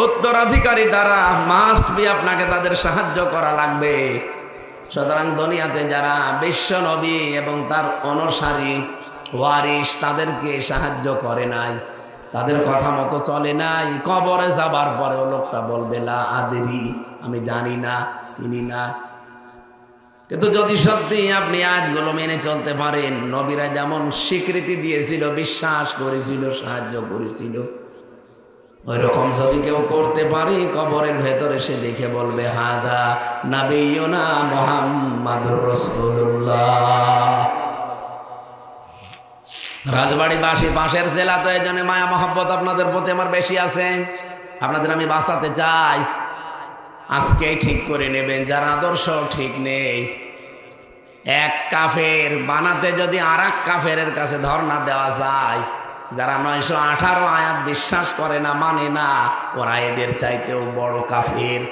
উত্তরাধিকারী। তারা মাস্ট বি, আপনাকে তাদের সাহায্য করা লাগবে। সুতরাং দুনিয়াতে যারা বিশ্ব নবী এবং তার অনুসারী ওয়ারিস তাদেরকে সাহায্য করে নাই, তাদের কথা মতো চলে নাই, কবরে যাবার পরেও লোকটা বলবে লা আদরি, আমি জানি না, চিনি না। কিন্তু যদি সত্যি আপনি আয়াতগুলো মেনে চলতে পারেন, নবীরা যেমন স্বীকৃতি দিয়েছিল, বিশ্বাস করেছিল, সাহায্য করেছিল, ওই রকম যদি কেউ করতে পারে, কবরের ভেতরে সে দেখে বলবে হাদা নাবিয়ুনা মুহাম্মাদুর রাসূলুল্লাহ। রাজবাড়িবাসী পাশের জেলা, তো এই জন্য মায়া মহব্বত আপনাদের প্রতি আমার বেশি আছে। আপনাদের আমি বাঁচাতে চাই। আজকেই ঠিক করে নেবেন, যার আদর্শ ঠিক নেই। এক কাফের বানাতে যদি আর এক কাফেরের কাছে ধর্ণা দেওয়া যায়, যারা 918 আয়াত বিশ্বাস করে না, মানে না, ওরা এদের চাইতেও বড় কাফের।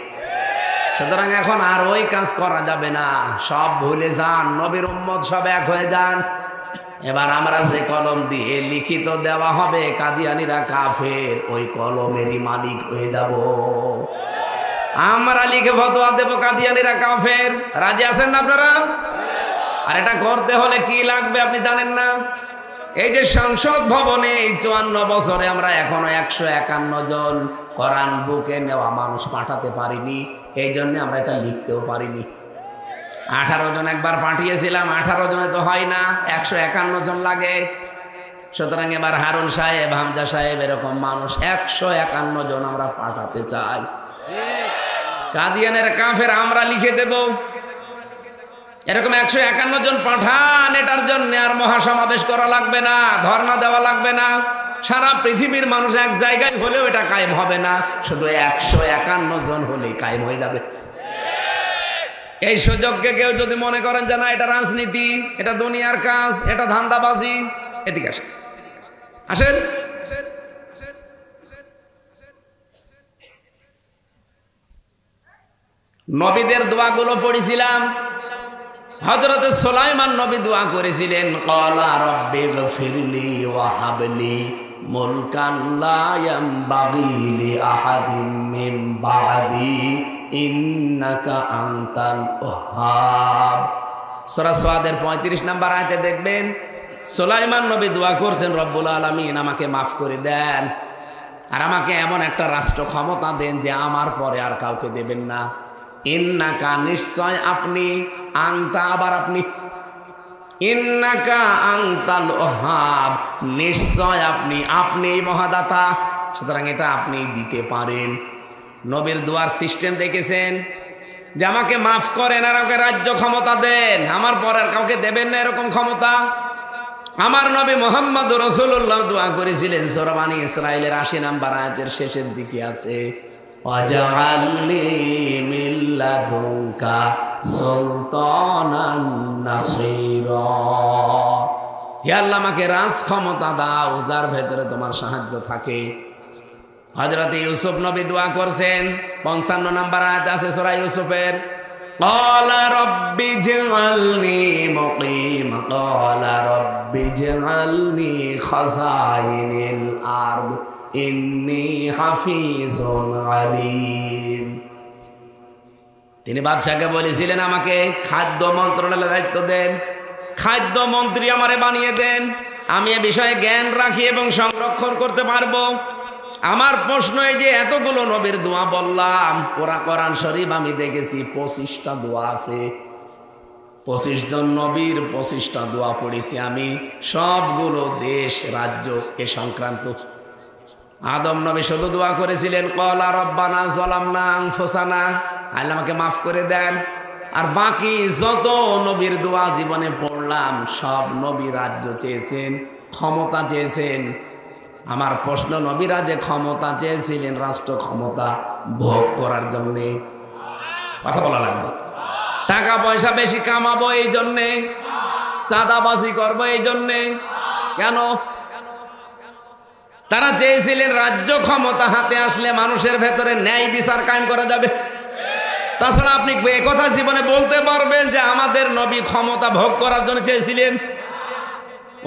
সুতরাং এখন আর ওই কাজ করা যাবে না, সব ভুলে যান, নবীর উম্মত সব এক হয়ে যান। এবার আমরা যে কলম দিয়ে লিখিত দেওয়া হবে কাদিয়ানীরা কাফের, ওই কলমেরই মালিক হয়ে যাব। আমরা লিখে ফতোয়া দেব কাদিয়ানীরা কাফের। রাজি আছেন না আপনারা? আর এটা করতে হলে কি লাগবে আপনি জানেন না? এই যে সংসদ ভবনে এই 54 বছরে আমরা এখনো 151 জন কোরআন বুকে নেওয়া মানুষ পাঠাতে পারিনি, এই জন্য আমরা এটা লিখতেও পারিনি। 18 জন একবার পাঠিয়েছিলাম, 18 জনে তো হয় না, 151 জন লাগে। সুতরাং এবার হারুন সাহেব, হামজা সাহেব, এরকম মানুষ 151 জন আমরা পাঠাতে চাই। কাদিয়ানের কাফের আমরা লিখে দেব, এরকম 151 জন পাঠান। এটার জন্য আর মহাসমাবেশ করা লাগবে না, ধর্ণা দেওয়া লাগবে না। সারা পৃথিবীর মানুষ এক জায়গায় হলেও এটা কায়েম হবে না, শুধু 151 জন হলেই কায়েম হয়ে যাবে। এই সুযোগকে কেউ যদি মনে করেন যে না এটা রাজনীতি, এটা দুনিয়ার কাজ, এটা ধান্দাবাজি, এদিকে আসেন, আসেন। নবীদের দোয়াগুলো পড়েছিলাম। হযরত সুলাইমান নবী দোয়া করেছিলেন, ক্বালা রাব্বি গফিরলি ওয়া হাবলি মুলকান লা ইয়ামবাগি লি আহাদিম মিন বা'দি ইন্নাকা আনতাল ওয়াহ্হাব। সূরা সাদের 35 নম্বর আয়াতে দেখবেন সুলাইমান নবী দোয়া করছেন, রব্বুল আলামিন আমাকে মাফ করে দেন, আর আমাকে এমন একটা রাষ্ট্র ক্ষমতা দেন যে আমার পরে আর কাউকে দেবেন না। ইন্নাকা নিশ্চয় আপনি, আনতা আবার আপনি, ইন্নাকা আনতাল ওয়াহ্হাব নিশ্চয় আপনি, আপনিই মহাদাতা, সুতরাং এটা আপনিই দিতে পারেন। নবীর দোয়ার সিস্টেম দেখেছেন যে আমাকে মাফ করেন আর আমাকে রাজ্য ক্ষমতা দেন, আমার পরে আর কাউকে দেবেন না এরকম ক্ষমতা। আমার নবী মুহাম্মদ রাসূলুল্লাহ দোয়া করেছিলেন, সূরা বনী ইসরাঈলের 80 নম্বর আয়াতের শেষের দিকে আছে, ওয়াজআলনি মিন লাদুনকা সুলতানান নাসীরা। হে আল্লাহ আমাকে রাজ ক্ষমতা দাও যার ভেতরে তোমার সাহায্য থাকে। হযরত ইউসুফ নবী দোয়া করছেন, 55 নম্বর আয়াত আছে সূরা ইউসুফের, ক্বালা রাব্বি জাআলনি মুকিমা ক্বালা রাব্বি জাআলনি খাযাইনিল আরদ ইন্নী হাফিজুন আলীম। তিনি বাদশাকে বলেছিলেন আমাকে খাদ্য মন্ত্রণালয়ের দায়িত্ব দেন, খাদ্য মন্ত্রী আমারে বানিয়ে দেন, আমি এ বিষয়ে জ্ঞান রাখি এবং সংরক্ষণ করতে পারবো। আমার প্রশ্ন এই যে এতগুলো নবীর দোয়া বললাম, পুরা কোরআন শরীফ আমি দেখেছি 25টা দোয়া আছে, 25 জন নবীর 25টা দোয়া পড়েছি আমি, সবগুলো দেশ রাজ্য এ সংক্রান্ত। আদম নবী শুধু দোয়া করেছিলেন, ক্বালা রব্বানা যালামনা আনফুসানা, আল্লাহ আমাকে মাফ করে দেন। আর বাকি যত নবীর দোয়া জীবনে পড়লাম, সব নবী রাজ্য চেয়েছেন, ক্ষমতা চেয়েছেন। আমার প্রশ্ন, নবীরা যে ক্ষমতা চেয়েছিলেন, রাষ্ট্র ক্ষমতা ভোগ করার জন্য, কথা বলা লাগবে, টাকা পয়সা বেশি কামাবো এই জন্যে, চাঁদাবাজি করবো এই জন্যে, কেন? তারা চেয়েছিলেন রাজ্য ক্ষমতা হাতে আসলে মানুষের ভেতরে ন্যায় বিচার কায়েম করা যাবে। তাছাড়া আপনি একথা জীবনে বলতে পারবেন যে আমাদের নবী ক্ষমতা ভোগ করার জন্য চেয়েছিলেন?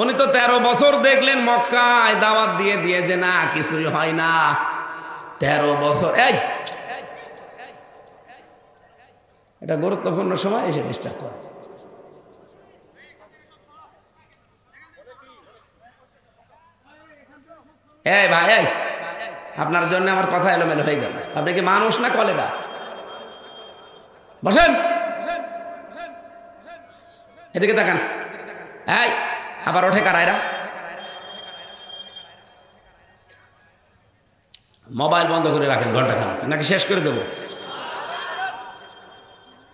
উনি তো 13 বছর দেখলেন মক্কায় দাওয়াত দিয়ে দিয়ে যে না কিছুই হয় না। 13 বছর, এই এটা গুরুত্বপূর্ণ সময় এসে ডিস্টার্ব করে। এই ভাই, এই আপনার জন্য আমার কথা এলোমেলো হয়ে গেল। আপনি কি মানুষ না কলেরা? বসেন, এদিকে তাকান। এই আবার ওঠে কারা এরা? মোবাইল বন্ধ করে রাখেন ঘন্টা খান, নাকি শেষ করে দেব?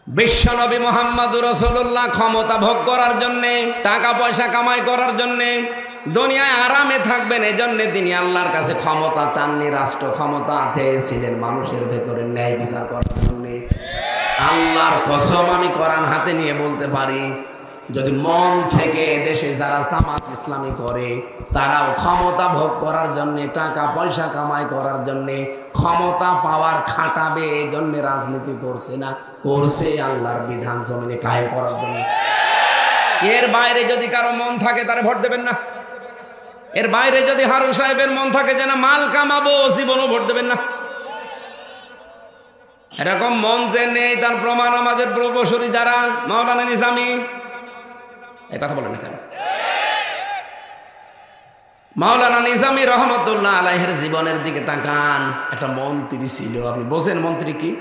বিশ্বনবী মুহাম্মদুর রাসূলুল্লাহ ক্ষমতা ভোগ করার জন্যে, টাকা পয়সা কামাই করার জন্যে, দুনিয়ায় আরামে থাকবেন এই জন্যে তিনি আল্লাহর কাছে ক্ষমতা চাননি, রাষ্ট্র ক্ষমতা চেয়েছিলেন মানুষের ভেতরে ন্যায় বিচার করার জন্যে। আল্লাহর কসম আমি কোরআন হাতে নিয়ে বলতে পারি, যদি মন থেকে দেশে যারা জামাত ইসলামী করে তারাও ক্ষমতা ভোগ করার জন্য, টাকা পয়সা কামাই করার জন্য, ক্ষমতা পাওয়ার খাটাবে এই জন্য রাজনীতি করছে না, করছে আল্লাহর বিধান জমিনে কায়েম করার জন্য। এর বাইরে যদি কারো মন থাকে তারা ভোট দেবেন না। এর বাইরে যদি হারুন সাহেবের মন থাকে যে না মাল কামাবো, জীবনও ভোট দেবেন না। এরকম মন যে নেই তার প্রমাণ আমাদের প্রবসরী যারা মাওলানা নিজামী, এই কথা বলেন না কেন? মাওলানা নিজামী রহমতুল্লাহ আলাইহির জীবনের দিকে তাকান। একটা মন্ত্রী ছিল, আপনি বোঝেন মন্ত্রী কি?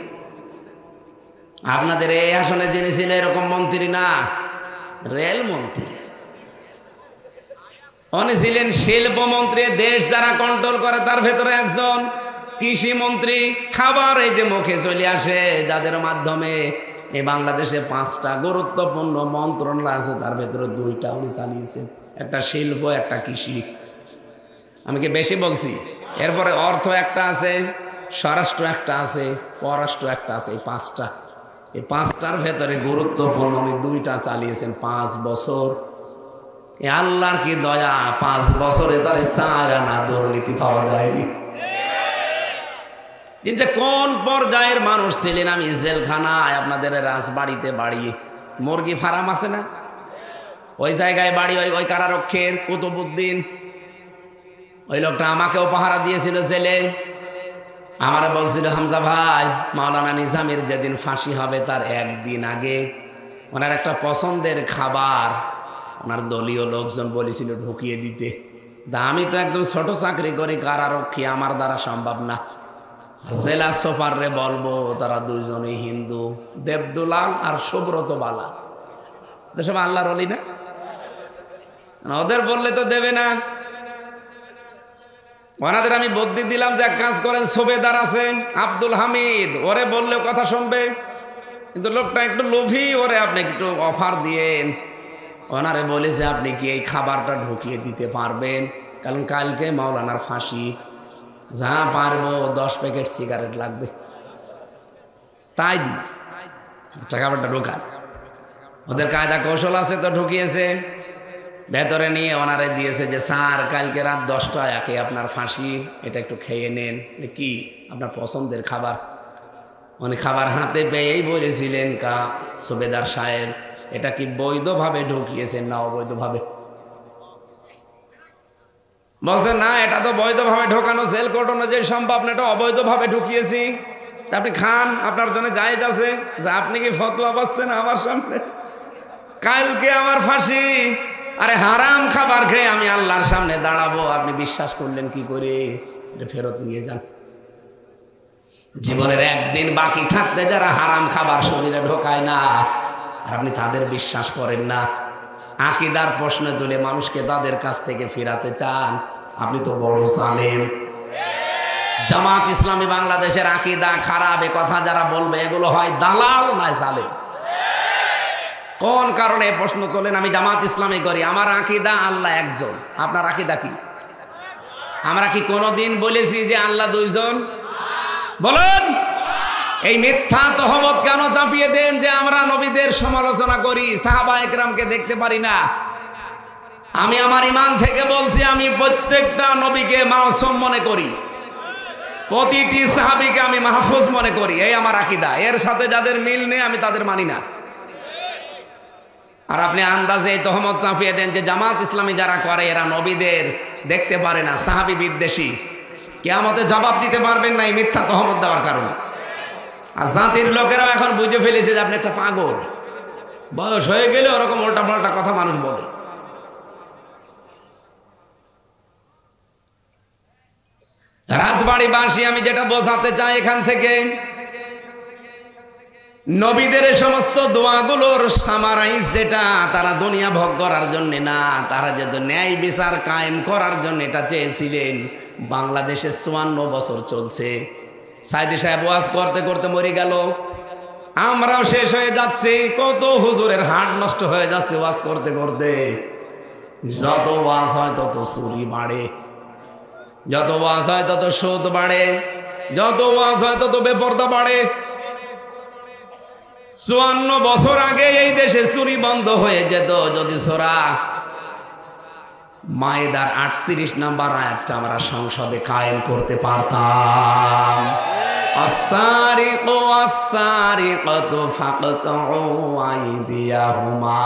আপনাদের এই আসনে যিনি ছিল এরকম মন্ত্রী না, রেল মন্ত্রী। উনি ছিলেন শিল্পমন্ত্রী, দেশ যারা কন্ট্রোল করে তার ভেতরে একজন। কৃষি মন্ত্রী, খাবার এই যে মুখে চলে আসে, যাদের মাধ্যমে এই বাংলাদেশে 5টা গুরুত্বপূর্ণ মন্ত্রণালয় আছে, তার ভেতরে 2টা উনি চালিয়েছেন, একটা শিল্প, একটা কৃষি। আমি কি বেশি বলছি? এরপরে অর্থ একটা আছে, স্বরাষ্ট্র একটা আছে, পররাষ্ট্র একটা আছে, এই 5টা। এই 5টার ভেতরে গুরুত্বপূর্ণ উনি 2টা চালিয়েছেন 5 বছর। এ আল্লাহর কি দয়া, 5 বছরে তার 4 আনা দুর্নীতি পাওয়া যায়নি। যে কোন পর্যায়ের মানুষ ছিলেন, আমি জেলখানায়, আপনাদের রাজবাড়িতে বাড়ি, মুরগি ফার্ম আছে না, ওই জায়গায় বাড়ি, ওই কারারক্ষের কুতুবউদ্দিন, ওই লোকটা আমাকেও পাহারা দিয়েছিল জেলে। আমার বলছিল, হামজা ভাই, মাওলানা নিজামীর যেদিন ফাঁসি হবে তার 1 দিন আগে ওনার একটা পছন্দের খাবার ওনার দলীয় লোকজন বলেছিল ঢুকিয়ে দিতে। আমি তো একদম ছোট চাকরি করি, কারারক্ষী, আমার দ্বারা সম্ভব না। জেলা সুপারে বলবো, তারা 2জনই হিন্দু, দেবদুলাল আর সুব্রত বালা, সব আল্লাহর ওলি না, ওদের বললে তো দেবে না। ওনাদের আমি বুদ্ধি দিলাম যে এক কাজ করেন, সুবেদার আছে আব্দুল হামিদ, ওরে বললেও কথা শুনবে, কিন্তু লোকটা একটু লোভী, ওরে আপনি একটু অফার দিয়েন। ওনারে বলেছে আপনি কি এই খাবারটা ঢুকিয়ে দিতে পারবেন, কারণ কালকে মাওলানার ফাঁসি, যা পারবো 10 প্যাকেট সিগারেট লাগবে। তাই দিস খাবারটা ঢোকান, ওদের কায়দা কৌশল আছে, তো ঢুকিয়েছে। ভেতরে নিয়ে ওনারে দিয়েছে যে স্যার কালকে রাত 10টায় একে আপনার ফাঁসি, এটা একটু খেয়ে নেন। কি আপনার পছন্দের খাবার? উনি খাবার হাতে পেয়েই বলেছিলেন, সুবেদার সাহেব, এটা কি বৈধভাবে ঢুকিয়েছেন না অবৈধভাবে? বলছেন না, এটা তো বৈধভাবে ঢোকানো, জেল কোর্ট অনুযায়ী সম্ভব না, এটা অবৈধভাবে ঢুকিয়েছি। আপনি খান, আপনার জন্য জায়েজ আছে। যে আপনি কি ফতোয়া পাচ্ছেন আমার সামনে? কালকে আমার ফাঁসি, আরে হারাম খাবার খেয়ে আমি আল্লাহর সামনে দাঁড়াবো, আপনি বিশ্বাস করলেন কি করে? ফেরত নিয়ে যান। জীবনের 1 দিন বাকি থাকতে যারা হারাম খাবার শরীরে ঢোকায় না, আর আপনি তাদের বিশ্বাস করেন না, আকীদার প্রশ্ন তুলে মানুষকে তাদের কাছ থেকে ফেরাতে চান, আপনি তো বড় জালেম। জামাত ইসলামী বাংলাদেশের আকীদা খারাপ, এ কথা যারা বলবে এগুলো হয় দালাল না জালেম। কোন কারণে প্রশ্ন করলেন? আমি জামাত ইসলামী করি, আমার আকীদা আল্লাহ একজন। আপনার আকীদা কি? আমরা কি কোনোদিন বলেছি যে আল্লাহ 2জন? বলেন, এই মিথ্যা তহমত কেন চাপিয়ে দেন যে আমরা নবীদের সমালোচনা করি, সাহাবা একরামকে দেখতে পারি না? আমি আমার ঈমান থেকে বলছি, আমি প্রত্যেকটা নবীকে মাসুম মনে করি, প্রতিটি সাহাবীকে আমি মাহফুজ মনে করি, এই আমার আকীদা। এর সাথে যাদের মিল নেই আমি তাদের মানি না। আর আপনি আন্দাজে এই তহমত চাপিয়ে দেন যে জামাত ইসলামী যারা করে এরা নবীদের দেখতে পারে না, সাহাবী বিদ্বেষী। কিয়ামতে জবাব দিতে পারবেন না এই মিথ্যা তহমত দেওয়ার কারণে। আর জাতির লোকেরাও এখন বুঝে ফেলেছে যে আপনি একটা পাগল, বয়স হয়ে গেলে ওরকম উল্টা পাল্টা কথা মানুষ বলে। রাজবাড়িবাসী আমি যেটা বোঝাতে চাই এখান থেকে, নবীদের সমস্ত দোয়াগুলোর সামারাইজ যেটা, তারা দুনিয়া ভোগ করার জন্য না, তারা যেহেতু ন্যায় বিচার কায়েম করার জন্য এটা চেয়েছিলেন। বাংলাদেশে 54 বছর চলছে, সাইদি সাহেব ওয়াজ করতে করতে মরে গেল, আমরাও শেষ হয়ে যাচ্ছি, কত হুজুরের হাট নষ্ট হয়ে যাচ্ছে ওয়াজ করতে করতে। যত ওয়াজ হয় তত চুরি বাড়ে, যত ওয়াজ হয় তত সুদ বাড়ে, যত ওয়াজ হয় তত বেপরদা বাড়ে। 54 বছর আগে এই দেশে চুরি বন্ধ হয়ে যেত যদি সূরা মায়েদার 38 নম্বর আয়াতটা আমরা সংসদে কায়েম করতে পারতাম। আস-সারিকু ওয়াস-সারিকাতু ফাকতাউ আইদিয়াহুমা।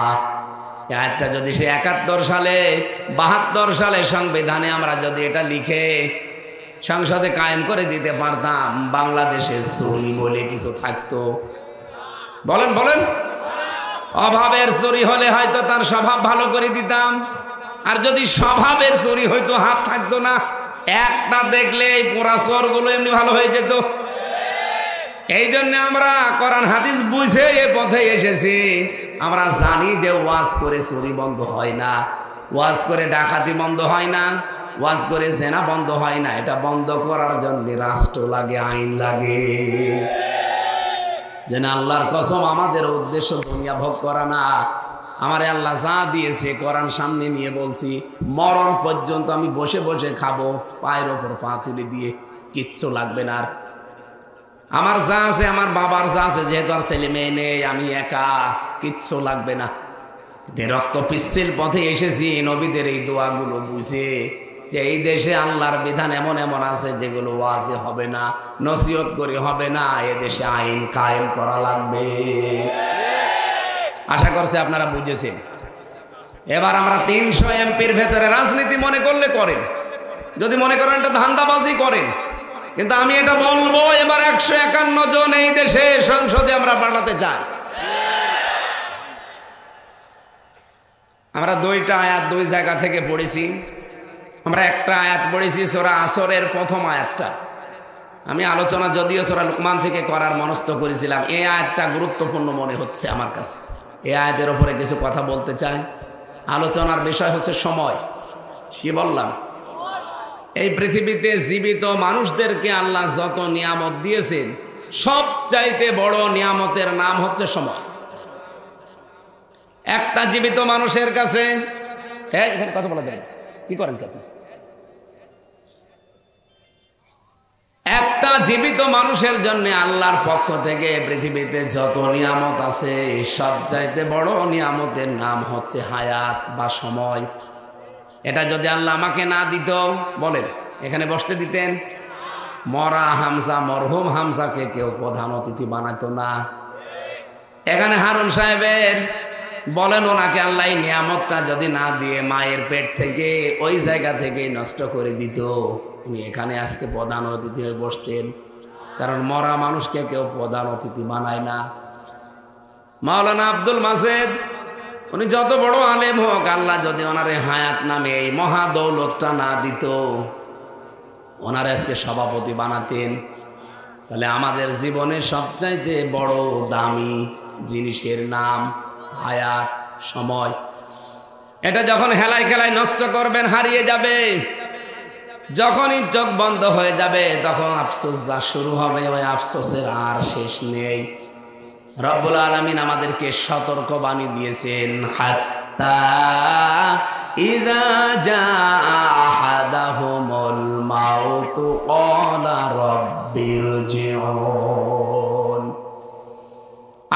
এই আয়াতটা যদি সে 71 সালে 72 সালে সংবিধানে আমরা যদি এটা লিখে সংসদে কায়েম করে দিতে পারতাম, বাংলাদেশে চুরি বলে কিছু থাকতো? বলেন বলেন। অভাবের চুরি হলে হয়তো তার স্বভাব ভালো করে দিতাম, আর যদি স্বভাবের চুরি হয়তো হাত থাকতো না। একটা দেখলে এই পোড়া চোরগুলো এমনি ভালো হয়ে যেত। এই জন্য আমরা কোরআন হাদিস বুঝে এ পথে এসেছি। আমরা জানি যে ওয়াজ করে চুরি বন্ধ হয় না, ওয়াজ করে ডাকাতি বন্ধ হয় না, ওয়াজ করে জেনা বন্ধ হয় না। এটা বন্ধ করার জন্য রাষ্ট্র লাগে, আইন লাগে। যেন আল্লাহর কসম, আমাদের উদ্দেশ্য দুনিয়া ভোগ করা না। আমারে আল্লাহ যা দিয়েছে কোরআন সামনে নিয়ে বলছি, মরণ পর্যন্ত আমি বসে বসে খাবো, পায়ের ওপর পা তুলে দিয়ে, কিচ্ছু লাগবে না। আর আমার যা আছে, আমার বাবার যা আছে, যেহেতু আর ছেলে মেয়ে নেই, আমি একা, কিচ্ছু লাগবে না। রক্ত পিচ্ছিল পথে এসেছি নবীদের এই দোয়াগুলো বুঝে, যে এই দেশে আল্লাহর বিধান এমন এমন আছে যেগুলো ওয়াজে হবে না, নসিহত করে হবে না। এ দেশে আইন কায়েম করা লাগবে। আশা করছি আপনারা বুঝেছেন। এবার আমরা 300 এমপির ভেতরে রাজনীতি মনে করলে করেন, যদি মনে করেন এটা ধান্দাবাজি করেন, কিন্তু আমি এটা বলবো, এবার 151 জন এই দেশে সংসদে আমরা পাঠাতে চাই। আমরা 2টা আয়াত 2 জায়গা থেকে পড়েছি। আমরা একটা আয়াত পড়েছি সূরা আসরের প্রথম আয়াতটা। আমি আলোচনা যদিও সূরা লুকমান থেকে করার মনস্থ করেছিলাম, এই আয়াতটা গুরুত্বপূর্ণ মনে হচ্ছে আমার কাছে। এই আয়াতের উপরে কিছু কথা বলতে চাই। আলোচনার বিষয় হচ্ছে সময়। কি বললাম? এই পৃথিবীতে জীবিত মানুষদেরকে আল্লাহ যত নিয়ামত দিয়েছেন, সবচাইতে বড় নিয়ামতের নাম হচ্ছে সময়। একটা জীবিত মানুষের কাছে, এখানে কথা বলা যায়, কি করেন আপনি? একটা জীবিত মানুষের জন্য আল্লাহর পক্ষ থেকে পৃথিবীতে যত নিয়ামত আছে, সবচাইতে বড় নিয়ামতের নাম হচ্ছে হায়াত বা সময়। এটা যদি আল্লাহ আমাকে না দিত, বলেন, এখানে বসতে দিতেন? মরা হামজা, মরহুম হামজাকে কেউ প্রধান অতিথি বানাতো না। এখানে হারুন সাহেবের বলেন, ওনাকে আল্লাহ এই নিয়ামতটা যদি না দিয়ে মায়ের পেট থেকে ওই জায়গা থেকে নষ্ট করে দিত, উনি এখানে আজকে প্রধান অতিথি হয়ে বসতেন। কারণ মরা মানুষকে কেউ প্রধান অতিথি বানায় না। মাওলানা আব্দুল মাসেদ, উনি যত বড় আলেম হোক, আল্লাহ যদি ওনার হায়াত নামে এই মহা দৌলতটা না দিত, ওনার আজকে সভাপতি বানাতেন। তাহলে আমাদের জীবনের সবচাইতে বড় দামি জিনিসের নাম হায়াত, সময়। এটা যখন হেলায় খেলায় নষ্ট করবেন, হারিয়ে যাবে। যখনই চোখ বন্ধ হয়ে যাবে, তখন আফসোস যা শুরু হবে, ওই আফসোসের আর শেষ নেই। রব্বুল আলামিন আমাদেরকে সতর্ক বাণী দিয়েছেন, হাত্তা ইযা জাআ আহাদাহুমুল মাউতু ক্বালা রাব্বিরজিউন।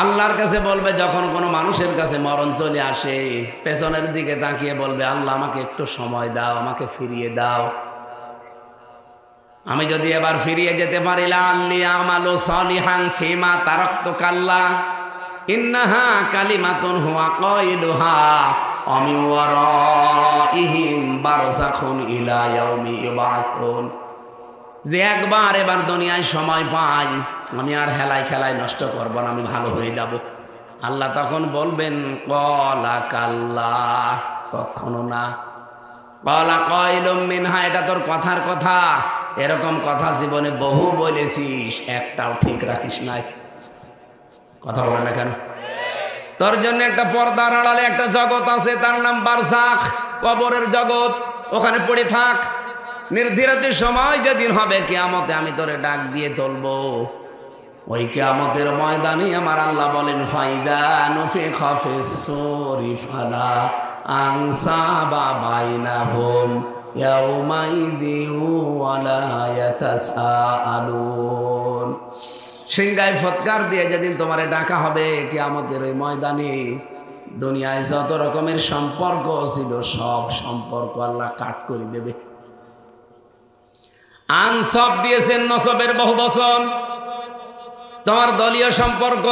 আল্লাহর কাছে বলবে, যখন কোনো মানুষের কাছে মরণ চলে আসে, পেছনের দিকে তাকিয়ে বলবে, আল্লাহ আমাকে একটু সময় দাও, আমাকে ফিরিয়ে দাও। আমি যদি এবার ফিরিয়ে যেতে পারি, লাআল্লি আমালু সালিহান ফিমা তারাকতু কাল্লা ইন্নাহা কালিমাতুন হুয়া কাইলুহা ওয়া মিন ওয়ারাইহিম বারযাখুন ইলা ইয়াউমি ইউবাসুন। যে একবার এবার দুনিয়ায় সময় পাই, আমি আর হেলায় খেলায় নষ্ট করব না, আমি ভালো হয়ে যাব। আল্লাহ তখন বলবেন, ক্বালা কাল্লা, কখনো না। ক্বালা কাইলুম মিনহা, এটা তোর কথার কথা। এরকম কথা জীবনে বহু বলেছিস, একটাও ঠিক রাখিস নাই। কথা বলে না কেন? তোর জন্য একটা পর্দার আড়ালে একটা জগৎ আছে, তার নাম বারজাখ, কবরের জগৎ। ওখানে পড়ে থাক। নির্ধারিত সময় যেদিন হবে কিয়ামতে, আমি তোরে ডাক দিয়ে তুলবো। ওই কিয়ামতের ময়দানে আমার আল্লাহ বলেন, ফাইদা নুফিখা ফিস-সূরি ফালা আনসাবা বাইনাহুম ইয়াউমাইযিন ওয়ালা ইয়াতাসাআলুন। সিংহায় ফৎকার দিয়ে যেদিন তোমারে ডাকা হবে কিয়ামতের ওই ময়দানে, দুনিয়ায় যত রকমের সম্পর্ক ছিল সব সম্পর্ক আল্লাহ কাট করে দেবে। আনসব দিয়েছেন নসবের বহু বচন, তোমার দলীয় সম্পর্ক,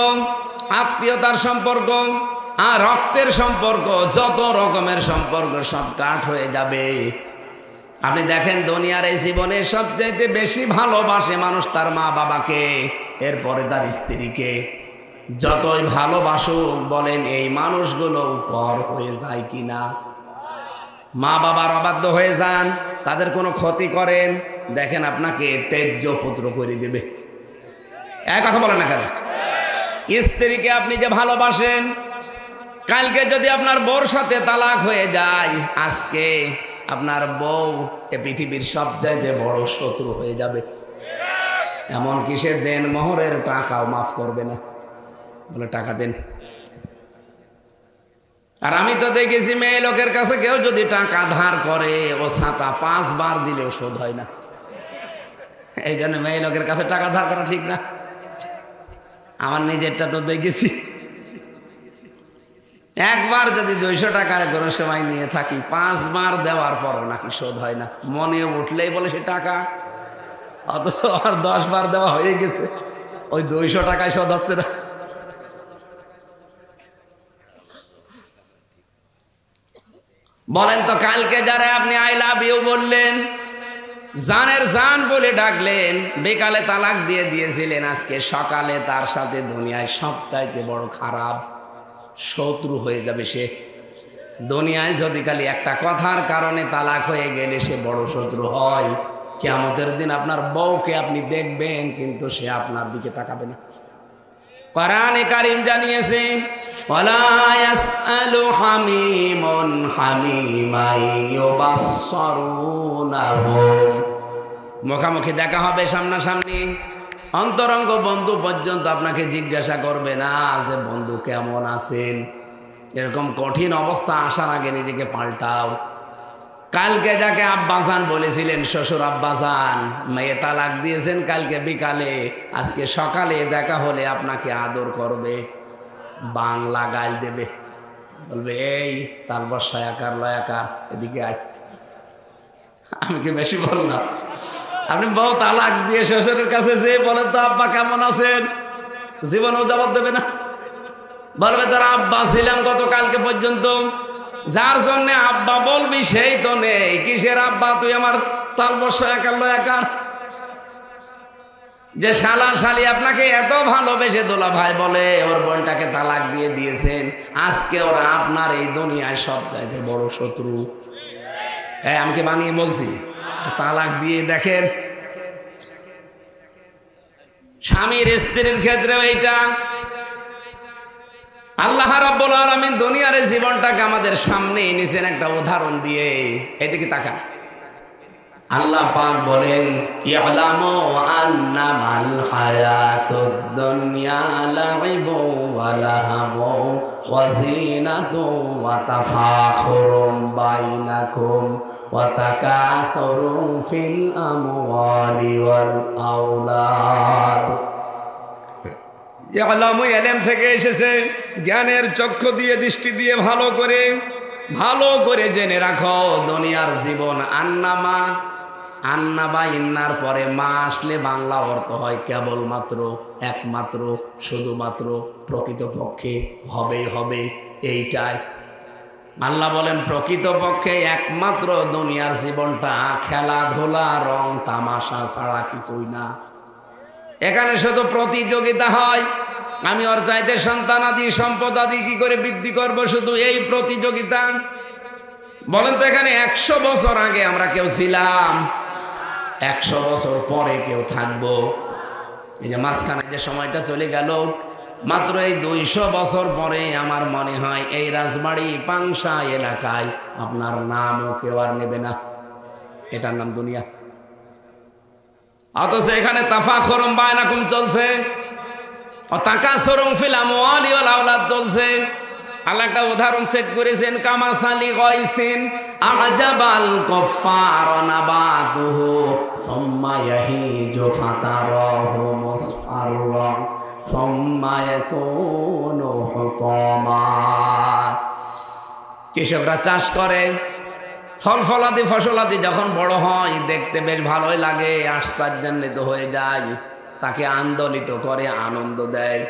আত্মীয়তার সম্পর্ক আর রক্তের সম্পর্ক, যত রকমের সম্পর্ক সব কাট হয়ে যাবে। আপনি দেখেন দুনিয়ার এই জীবনে সবচাইতে বেশি ভালোবাসে মানুষ তার মা বাবাকে, এরপরে তার স্ত্রীকে। যতই ভালোবাসুক বলেন এই মানুষগুলো পর হয়ে যায় কিনা? মা বাবার অবাধ্য হয়ে যান, তাদের কোনো ক্ষতি করেন, দেখেন আপনাকে তেজ্য পুত্র করে দেবে। এক কথা বলেন না কেন? স্ত্রীকে আপনি যে ভালোবাসেন, কালকে যদি আপনার বউর সাথে তালাক হয়ে যায়, আজকে আপনার বউ এ পৃথিবীর সবচাইতে বড় শত্রু হয়ে যাবে। এমনকি সে দেন মোহরের টাকাও মাফ করবে না, বলে টাকা দেন। আর আমি তো দেখেছি মেয়ে লোকের কাছে কেউ যদি টাকা ধার করে, ও ছাতা 5 বার দিলেও শোধ হয় না। এই জন্য মেয়ে লোকের কাছে টাকা ধার করা ঠিক না। আমার নিজেরটা তো দেখেছি, একবার যদি 200 টাকার কোনো সময় নিয়ে থাকি, 5 বার দেওয়ার পরও নাকি শোধ হয় না। মনে উঠলেই বলে সে টাকা, অথচ আর 10 বার দেওয়া হয়ে গেছে, ওই 200 টাকায় শোধ হচ্ছে না। বলেন তো, কালকে যারা আপনি আই লাভ ইউ বললেন, জানের জান বলে ডাকলেন, বিকালে তালাক দিয়ে দিয়েছিলেন, আজকে সকালে তার সাথে দুনিয়ায় সবচাইতে বড় খারাপ শত্রু হয়ে যাবে সে। দুনিয়ায় যদি খালি একটা কথার কারণে তালাক হয়ে গেলে সে বড় শত্রু হয়, কিয়ামতের দিন আপনার বউকে আপনি দেখবেন কিন্তু সে আপনার দিকে তাকাবে না। কোরআনে কারীম জানিয়েছে, ওয়ালা ইয়াসআলু হামিমুন হামিমা ইউবাসসারুনাহু। মুখামুখি দেখা হবে, সামনাসামনি, অন্তরঙ্গ বন্ধু পর্যন্ত আপনাকে জিজ্ঞাসা করবে না যে বন্ধু কেমন আছেন। এরকম কঠিন অবস্থা আসার আগে নিজেকে পাল্টাও। কালকে যাকে আব্বাজান বলেছিলেন, শ্বশুর আব্বাজান, মেয়ে তালাক দিয়েছেন কালকে বিকালে, আজকে সকালে দেখা হলে আপনাকে আদর করবে, বাংলা গাল দেবে, বলবে এই তাল বর্ষা আকার লয়াকার এদিকে আয়। আমি কি বেশি বললাম? আপনি বউ তালাক দিয়ে শ্বশুরের কাছে যে বলেন তো আব্বা কেমন আছেন, জীবনেও জবাব দেবে না। বলবে তোর আব্বা ছিলাম গতকালকে পর্যন্ত, যার জন্য আব্বা বলবি সেই তো নেই। কিসের আব্বা? তুই আমার তাল বর্ষা আকার লয়াকার। যে শালা শালি আপনাকে এত ভালোবেসে দোলা ভাই বলে ওর বোনটাকে তালাক দিয়ে দিয়েছেন, আজকে ওরা আপনার এই দুনিয়ায় সবচাইতে বড় শত্রু। আমি কি বানিয়ে বলছি? তালাক দিয়ে দেখেন, স্বামীর স্ত্রীর ক্ষেত্রে এইটা আল্লাহ রাব্বুল আলামিন দুনিয়ার জীবনটাকে আমাদের সামনে এনেছেন একটা উদাহরণ দিয়ে। এদিকে তাকান, আল্লাহ পাক বলেন, ইয়ালামু আন্নামাল হায়াতুদ দুনিয়া লাইবু ওয়া লাহাবু ওয়া যিনাতুন ওয়া তাফাখুরুম বাইনাকুম ওয়া তাকাসুরুম ফিল আমওয়ালি ওয়াল আওলাদ। ইয়ালামু ইলম থেকে এসেছে, জ্ঞানের চক্ষু দিয়ে, দৃষ্টি দিয়ে ভালো করে জেনে রাখো দুনিয়ার জীবন। আন্নামা, আন্না বা ইন্নার পরে মা আসলে বাংলা অর্থ হয় কেবলমাত্র, একমাত্র, শুধুমাত্র, প্রকৃতপক্ষে, হবে এইটাই। আল্লাহ বলেন প্রকৃতপক্ষে একমাত্র দুনিয়ার জীবনটা খেলাধুলা, রং তামাশা ছাড়া কিছুই না। এখানে শুধু প্রতিযোগিতা হয়, আমি ওর চাইতে সন্তান আদি সম্পদ আদি কি করে বৃদ্ধি করব, শুধু এই প্রতিযোগিতা। বলেন তো, এখানে 100 বছর আগে আমরা কেউ ছিলাম, 100 বছর পরে কেউ থাকবো? এই যে মাঝখানে যে সময়টা চলে গেল, মাত্র এই 200 বছর পরে আমার মনে হয় এই রাজবাড়ি পাংশা এলাকায় আপনার নামও কেউ আর নেবে না। এটার নাম দুনিয়া। অথচ এখানে তাফাখুরুম বাইনাকুম চলছে, ও তাকাসুরুম ফিল আমওয়ালি ওয়াল আওলাদ চলছে। আল্লাহ একটা উদাহরণ সেট করেছেন, কামাসালি গায়সিন আজাবাল কুফার নাবাতুহু সুম্মা ইয়াহিজু ফাতারাহু মুসফাররা সুম্মা ইয়াকুনু হুতামা। কৃষকরা চাষ করে, ফলফলাদি ফসলাদি যখন বড় হয় দেখতে বেশ ভালোই লাগে, আশ্চর্যান্বিত হয়ে যায়, তাকে আন্দোলিত করে, আনন্দ দেয়।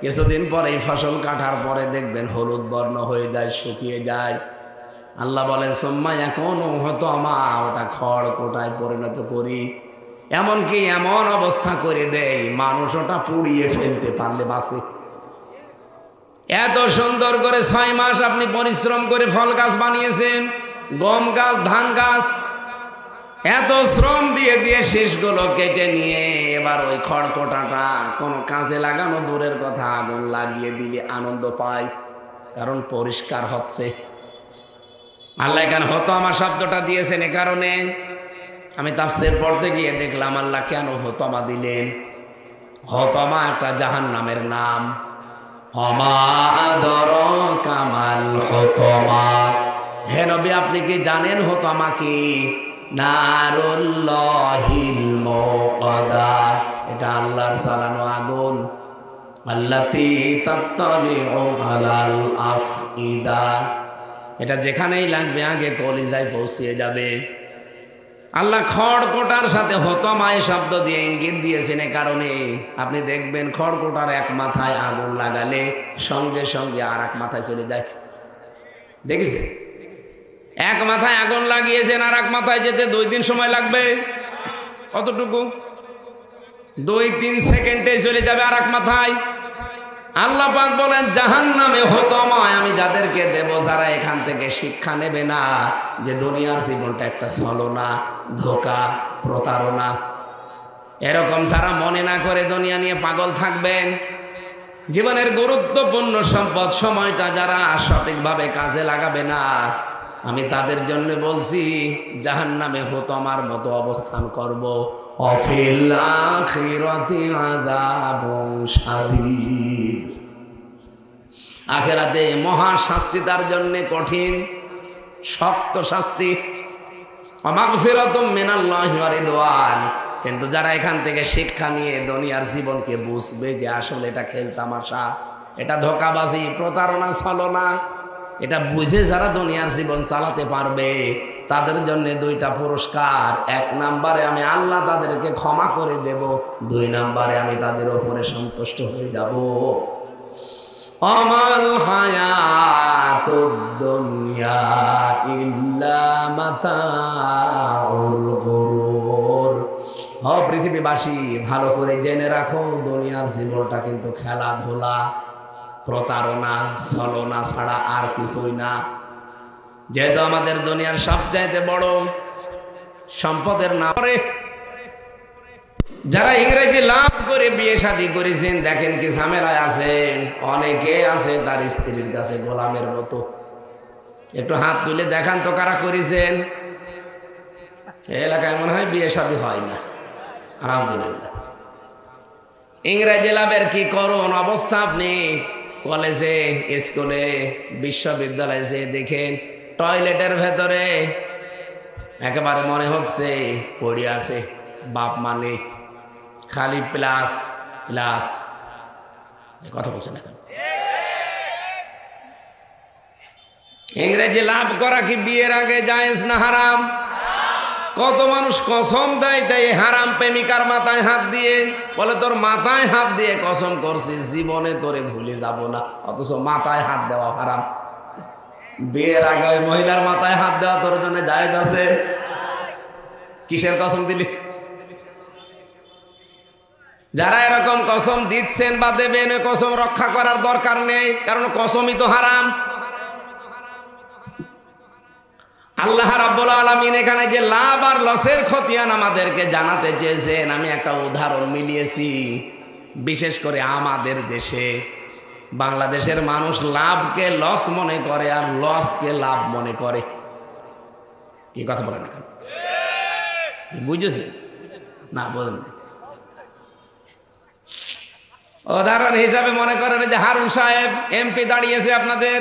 কিছুদিন পরে এই ফসল কাটার পরে দেখবেন হলুদ বর্ণ হয়ে যায়, শুকিয়ে যায়। আল্লাহ বলেন সুম্মা ইয়াকুনু হুতামা, ওটা খড় কোটায় পরিণত করি। এমনকি এমন অবস্থা করে দেয় মানুষ ওটা পুড়িয়ে ফেলতে পারলে বাঁচে। এত সুন্দর করে 6 মাস আপনি পরিশ্রম করে ফল গাছ বানিয়েছেন, গম গাছ, ধান গাছ, এত শ্রম দিয়ে দিয়ে শেষগুলো কেটে নিয়ে এবার ওই খড়কোটাটা কোনো কাজে লাগানো দূরের কথা, আগুন লাগিয়ে দিলে আনন্দ পায়, কারণ পরিষ্কার হচ্ছে। আল্লাহ এখানে হুতামা শব্দটা দিয়েছেন এ কারণে, আমি তাফসীর পড়তে গিয়ে দেখলাম আল্লাহ কেন হুতামা দিলেন। হুতামা একটা জাহান্নামের নাম। ওমা আদরাকা মাল হুতামা, হে নবী আপনি কি জানেন হুতামা কি? নারুল্লাহিল মুকাদা, এটা আল্লাহর চালানো আগুন। আল্লাতী তাত্তালিউ আলাল আফইদা, এটা যেখানেই লাগবে আগে কলিজায় পৌঁছিয়ে যাবে। আল্লাহ খড়কোটার সাথে হুতামায় শব্দ দিয়ে ইঙ্গিত দিয়েছেন এ কারণে, আপনি দেখবেন খড়কোটার এক মাথায় আগুন লাগালে সঙ্গে সঙ্গে আর এক মাথায় চলে যায়। দেখেছেন? এক মাথায় আগুন লাগিয়েছেন, আর এক মাথায় যেতে 2 দিন সময় লাগবে। কতটুকু? 2-3 সেকেন্ডে চলে যাবে আর এক মাথায়। আল্লাহ পাক বলেন জাহান্নামে হুতামায় আমি যাদেরকে দেব, যারা এখান থেকে শিক্ষা নেবে না যে দুনিয়ার জীবনটা একটা ছলনা, ধোঁকা, প্রতারণা, এরকম যারা মনে না করে দুনিয়া নিয়ে পাগল থাকবেন, জীবনের গুরুত্বপূর্ণ সম্পদ সময়টা যারা সঠিকভাবে কাজে লাগাবে না, আমি তাদের জন্য বলছি জাহান্নামে হুতামার মতো অবস্থান করব। অফিল আখিরাতি আযাবুন শাদীদ, আখিরাতে মহা শাস্তি তার জন্য, কঠিন শক্ত শাস্তি। মাগফিরাতুম মিনাল্লাহি ওয়া রিদওয়ান, কিন্তু যারা এখান থেকে শিক্ষা নিয়ে দুনিয়ার জীবনকে বুঝবে যে আসলে এটা খেলতামাশা, এটা ধোঁকাবাজি, প্রতারণা, ছলনা, এটা বুঝে যারা দুনিয়ার জীবন চালাতে পারবে তাদের জন্য 2টা পুরস্কার। 1 নম্বরে আমি আল্লাহ তাদেরকে ক্ষমা করে দেব, 2 নম্বরে আমি তাদের উপরে সন্তুষ্ট হয়ে যাব। আমাল হায়াতুদ দুনিয়া ইল্লা মাতাউল গুরুর, ও পৃথিবীবাসী ভালো করে জেনে রাখো দুনিয়ার জীবনটা কিন্তু খেলাধুলা, প্রতারণা, ছলনা ছাড়া আর কিছুই না। যেহেতু আমাদের দুনিয়ার সবচাইতে বড় সম্পদের নাম, যারা ইংরেজি লাভ করে বিয়ে শাদী করেছেন দেখেন কি ঝামেলায় আছেন। অনেকে আছে তার স্ত্রীর কাছে গোলামের মতো। একটু হাত তুলে দেখান তো কারা করেছেন। এলাকায় মনে হয় বিয়ে শাদী হয় না, আলহামদুলিল্লাহ। ইংরেজি লাভের কি করুন অবস্থা, আপনি কলেজে, স্কুলে, বিশ্ববিদ্যালয়ে যে দেখেন টয়লেটের ভেতরে একেবারে মনে হচ্ছে পড়ে আছে, বাপ মানে খালি প্লাস প্লাস। কথা বলছেন এখন? ইংরেজি লাভ করা কি বিয়ের আগে জায়েজ না হারাম? কত মানুষ কসম দেয় তাই হারাম প্রেমিকার মাথায় হাত দিয়ে, বলে তোর মাথায় হাত দিয়ে কসম করছি জীবনে তোরে ভুলে যাব না, অথচ মাথায় হাত দেওয়া হারাম। বিয়ের আগে মহিলার মাথায় হাত দেওয়া তোর জন্য জায়েজ আছে? কিসের কসম দিলি? যারা এরকম কসম দিচ্ছেন বা দেবেন, কসম রক্ষা করার দরকার নেই, কারণ কসমই তো হারাম। আল্লাহ রাব্বুল আলামিন এখানে যে লাভ আর লসের খতিয়ান আমাদেরকে জানাতে চেয়েছেন, আমি একটা উদাহরণ মিলিয়েছি। বিশেষ করে আমাদের দেশে, বাংলাদেশের মানুষ লাভকে লস মনে করে আর লসকে লাভ মনে করে। কি কথা বলেন এখন? বুঝেছেন না? বলেন। উদাহরণ হিসাবে মনে করেন যে হারুন সাহেব এমপি দাঁড়িয়েছে আপনাদের,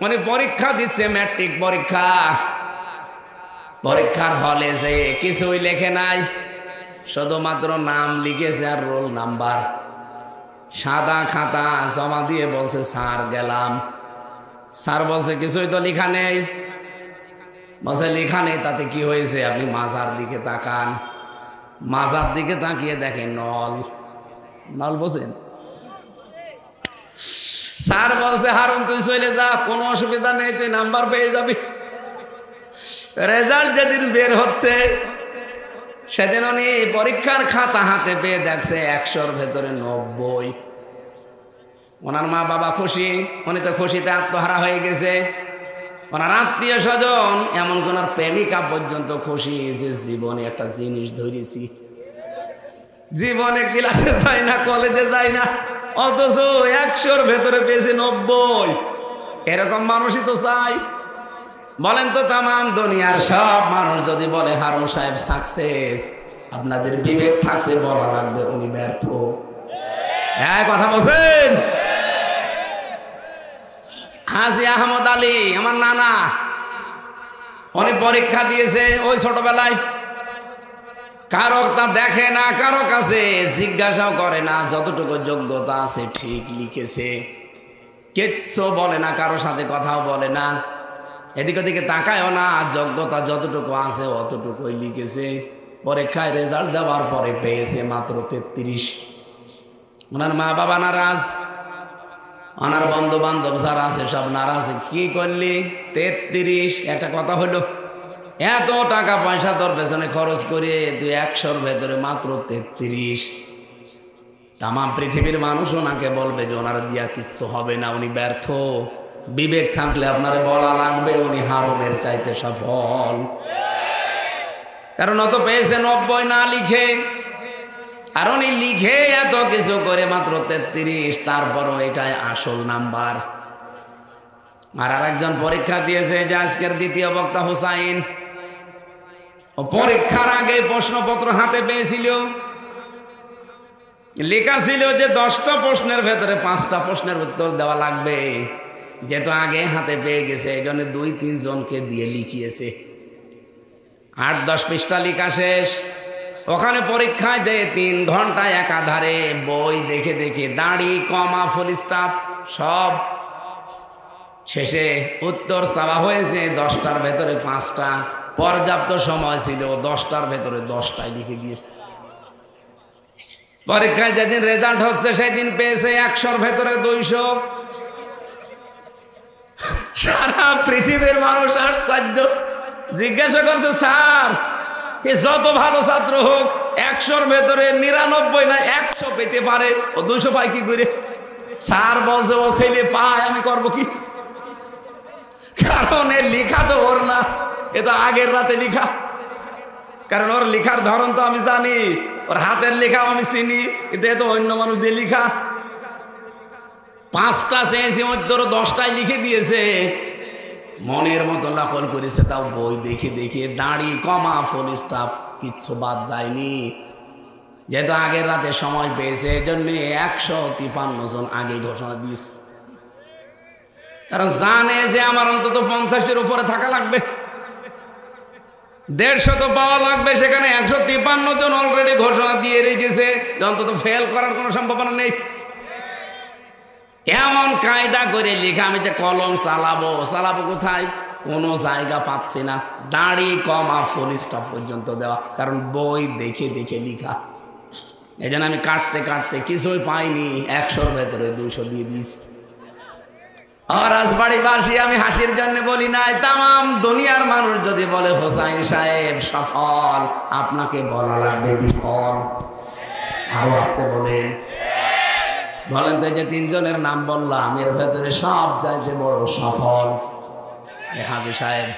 মানে পরীক্ষা দিচ্ছে, ম্যাট্রিক পরীক্ষা। পরীক্ষার হলে যে কিছুই লেখে নাই, শুধুমাত্র নাম লিখেছে আর রোল নাম্বার। সাদা খাতা জমা দিয়ে বলছে স্যার গেলাম। স্যার বলছে কিছুই তো লেখা নেই। বলছে লেখা নেই তাতে কি হয়েছে? আপনি মাজার দিকে তাকান। মাজার দিকে তাকিয়ে দেখেন নল। নল বোঝেন? স্যার বলছে হারুন তুই চলে যা, কোনো অসুবিধা নেই, তুই নাম্বার পেয়ে যাবি। রেজাল্ট যেদিন বের হচ্ছে সেদিন উনি পরীক্ষার খাতা হাতে পেয়ে দেখছে 100-র ভেতরে 90। ওনার মা বাবা খুশি, উনি তো খুশিতে আত্মহারা হয়ে গেছে। ওনার আত্মীয় স্বজন এমন কোন প্রেমিকা পর্যন্ত খুশি যে জীবনে একটা জিনিস ধরেছি। জীবনে ক্লাসে যায় না, কলেজে যায় না, অথচ 100-র ভেতরে পেয়েছে 90। এরকম মানুষই তো চাই। বলেন তো তামাম দুনিয়ার সব মানুষ যদি বলে হারুন সাহেব সাকসেস, আপনাদের বিবেক থাকলে বলা লাগবে উনি ব্যর্থ। হ্যাঁ কথা বলছেন? হাজী আহমদ আলী আমার নানা, উনি পরীক্ষা দিয়েছে ওই ছোটবেলায়। কারো তা দেখে না, কারো কাছে জিজ্ঞাসাও করে না, যতটুকু যোগ্যতা আছে ঠিক লিখেছে, কিচ্ছু বলে না, কারো সাথে কথাও বলে না, এদিক ওদিকে তাকায়ও না, যোগ্যতা যতটুকু আছে অতটুকুই লিখেছে। পরীক্ষায় রেজাল্ট দেওয়ার পরে পেয়েছে মাত্র 33। ওনার মা বাবা নারাজ, ওনার বন্ধু বান্ধব যারা আছে সব নারাজ। কি করলি? 33। একটা কথা হলো, এত টাকা পয়সা তোর পেছনে খরচ করে তুই 100-র ভেতরে মাত্র 33। তামাম পৃথিবীর মানুষ ওনাকে বলবে যে ওনার দিয়া কিচ্ছু হবে না, উনি ব্যর্থ। বিবেক থাকলে আপনারে বলা লাগবে উনি হারুনের চাইতে সফল। কারণ অত পেয়েছে 90 না লিখে, আর উনি লিখে এত কিছু করে মাত্র 33। তারপরও এটাই আসল নাম্বার। আর আরেকজন পরীক্ষা দিয়েছে, যে আজকের দ্বিতীয় বক্তা হুসাইন, পরীক্ষার আগে প্রশ্নপত্র হাতে পেয়েছিল, লেখা ছিল যে 10টা প্রশ্নের ভেতরে 5টা প্রশ্নের উত্তর দেওয়া লাগবে। যেহেতু আগে হাতে পেয়ে গেছে এই জন্য 2-3 জনকে দিয়ে লিখিয়েছে। 8-10 পৃষ্ঠা লেখা শেষ। ওখানে পরীক্ষায় যে 3 ঘন্টা একাধারে বই দেখে দেখে দাড়ি কমা ফুল স্টপ সব শেষে উত্তর চাওয়া হয়েছে 10টার ভেতরে 5টা। পর্যাপ্ত সময় ছিল, 10টার ভেতরে 10টাই লিখে দিয়েছে। পরীক্ষায় যেদিন রেজাল্ট হচ্ছে সেদিন পেয়েছে 100-র ভেতরে 200। সারা পৃথিবীর মানুষ আশ্চর্য, জিজ্ঞাসা করছে স্যার এ যত ভালো ছাত্র হোক 100-র ভেতরে 99 না 100 পেতে পারে, ও 200 পায় কি করে? স্যার বলছে ও ছেলে পায়, আমি করব কি? কারণ এর লেখা তো ওর না, এ তো আগের রাতে লেখা। কারণ ওর লেখার ধরন তো আমি জানি, ওর হাতের লেখা আমি চিনি, কিন্তু এ তো অন্য মানুষ দিয়ে লেখা। 5টা চেয়েছে, ওর 10টাই লিখে দিয়েছে। মনের মতো নকল করেছে, তাও বই দেখে দেখে দাড়ি কমা ফুল স্টপ কিচ্ছু বাদ যায়নি। যেহেতু আগের রাতে সময় পেয়েছে এই জন্য 153 জন আগে ঘোষণা দিয়েছে। কারণ জানে যে আমার অন্তত 50-এর উপরে থাকা লাগবে, 150 তো পাওয়া লাগবে। সেখানে 153 জন অলরেডি ঘোষণা দিয়ে রেখেছে, অন্তত ফেল করার কোনো সম্ভাবনা নেই। এমন কায়দা করে লেখা, আমি যে কলম চালাবো কোথায়? কোনো জায়গা পাচ্ছি না। দাড়ি কমা ফুল স্টপ পর্যন্ত দেওয়া, কারণ বই দেখে দেখে লেখা। এই জন্য আমি কাটতে কাটতে কিছুই পাইনি, 100-র ভেতরে 200 দিয়ে দিয়েছি। আর রাজবাড়িবাসী আমি হাসির জন্য বলি নাই, তাম দুনিয়ার মানুষ যদি বলে হোসাইন সাহেব সফল, আপনাকে বলা লাগবে বিফল। আরো আসতে বলেন তো, এই যে 3 জনের নাম বললাম এর ভেতরে সব চাইতে বড় সফল হাজী সাহেব।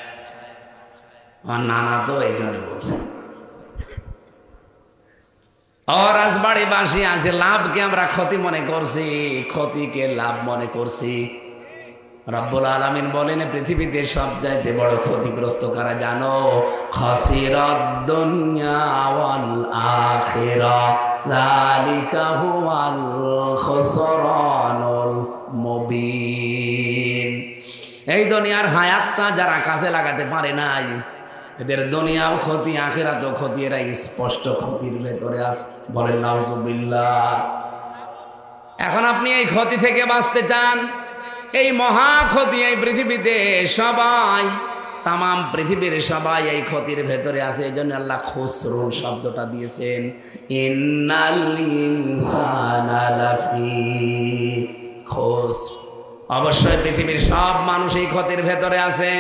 আমার নানা তো এই জন্য বলছে। রাজবাড়িবাসী আছে, লাভকে আমরা ক্ষতি মনে করছি, ক্ষতিকে লাভ মনে করছি। রব্বুল আলামিন বলেন পৃথিবীতে সব চাইতে বড় ক্ষতিগ্রস্ত কারা জানো? খাসিরাদ দুনিয়া ওয়াল আখিরাহ, যালিকা হুয়াল খুসরানুল মুবিন। এই দুনিয়ার হায়াতটা যারা কাজে লাগাতে পারে নাই, এদের দুনিয়াও ক্ষতি আখিরাতেও ক্ষতি, এরা স্পষ্ট ক্ষতির ভেতরে আছে। বলেন নাউজুবিল্লাহ। এখন আপনি এই ক্ষতি থেকে বাঁচতে চান, এই মহা ক্ষতি এই পৃথিবীতে সবাই, তাম পৃথিবীর সবাই এই ক্ষতির ভেতরে আছে। এই জন্য আল্লাহ খুসরুন শব্দটা দিয়েছেন। ইন্নাল ইনসানা লাফি খুসর, অবশ্যই পৃথিবীর সব মানুষ এই ক্ষতির ভেতরে আছে।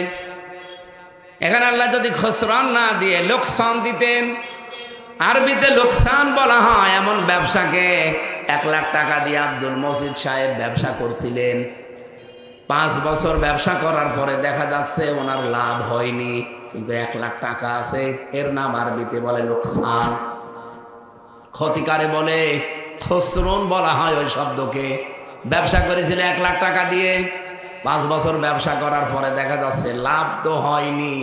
এখানে আল্লাহ যদি খুসরান না দিয়ে লোকসান দিতেন, আরবিতে লোকসান বলা হয় এমন ব্যবসাকে। 1 লাখ টাকা দিয়ে আব্দুল মজিদ সাহেব ব্যবসা করছিলেন। 5 বছর ব্যবসা করার পরে দেখা যাচ্ছে ওনার লাভ হয়নি, কিন্তু 1 লাখ টাকা আছে, এর নাম আরবিতে বলে লোকসান। ক্ষতিকারে বলে খুসরুন বলা হয় ওই শব্দকে। ব্যবসা করেছিল 1 লাখ টাকা দিয়ে, 5 বছর ব্যবসা করার পরে দেখা যাচ্ছে লাভ তো হয়নি,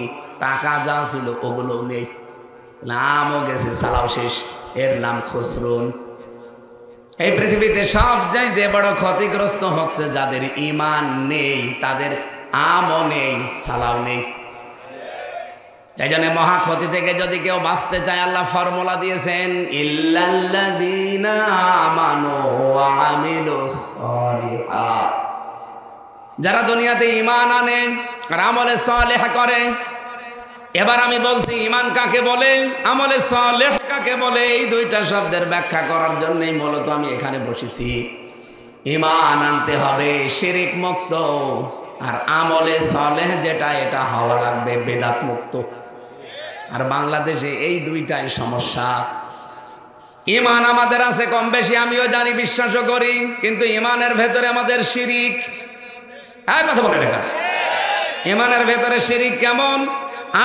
টাকা যা ছিল ওগুলো নেই, নামও গেছে, সালাও শেষ, এর নাম খুসরুন। এই পৃথিবীতে সব চাইতে বড় ক্ষতিগ্রস্ত হচ্ছে যাদের ঈমান নেই, তাদের আমও নেই, সালাও নেই। এই জন্য মহা ক্ষতি থেকে যদি কেউ বাঁচতে চায়, আল্লাহ ফর্মুলা দিয়েছেন, ইল্লাল্লাযীনা আমানু ওয়া আমিলুস সালিহাত। যারা দুনিয়াতে ঈমান আনে আর আমলে সালেহ করে। এবার আমি বলছি ঈমান কাকে বলে, আমলে সালেহ কাকে বলে, এই দুইটা শব্দের ব্যাখ্যা করার জন্যই মূলত আমি এখানে বসেছি। ঈমান আনতে হবে শিরিক মুক্ত, আর আমলে সালেহ যেটা, এটা হওয়া লাগবে বেদাত মুক্ত। আর বাংলাদেশে এই দুইটাই সমস্যা। ঈমান আমাদের আছে কম বেশি, আমিও জানি, বিশ্বাসও করি, কিন্তু ঈমানের ভেতরে আমাদের শিরিক। কথা বলে দেখা, ঈমানের ভেতরে শিরিক কেমন?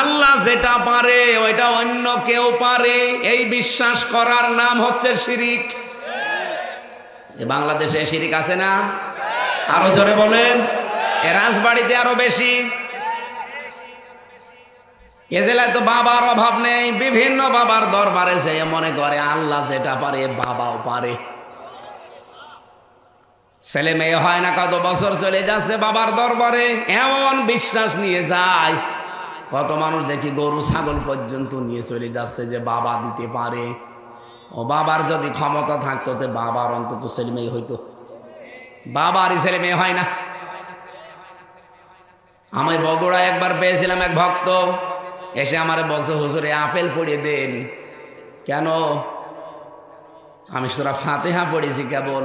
আল্লাহ যেটা পারে ওইটা অন্য কেউ পারে, এই বিশ্বাস করার নাম হচ্ছে শিরিক। বাংলাদেশে শিরিক আছে না? আরো জোরে বলেন। রাজবাড়িতে আরো বেশি। এ জেলায় তো বাবার অভাব নেই, বিভিন্ন বাবার দরবারে যে মনে করে আল্লাহ যেটা পারে বাবাও পারে। ছেলে মেয়ে হয় না, কত বছর চলে যাচ্ছে বাবার দরবারে, এমন বিশ্বাস নিয়ে যায়। কত মানুষ দেখি গরু ছাগল পর্যন্ত নিয়ে চলে যাচ্ছে যে বাবা দিতে পারে। ও বাবার যদি ক্ষমতা থাকতো তো বাবার অন্তত ছেলে মেয়ে হইতো, বাবারই ছেলে মেয়ে হয় না। আমি বগুড়ায় একবার পেয়েছিলাম এক ভক্ত, এসে আমারে বলছে, হুজুরে আপেল পড়িয়ে দেন। কেন? আমি সূরা ফাতিহা পড়েছি কেবল।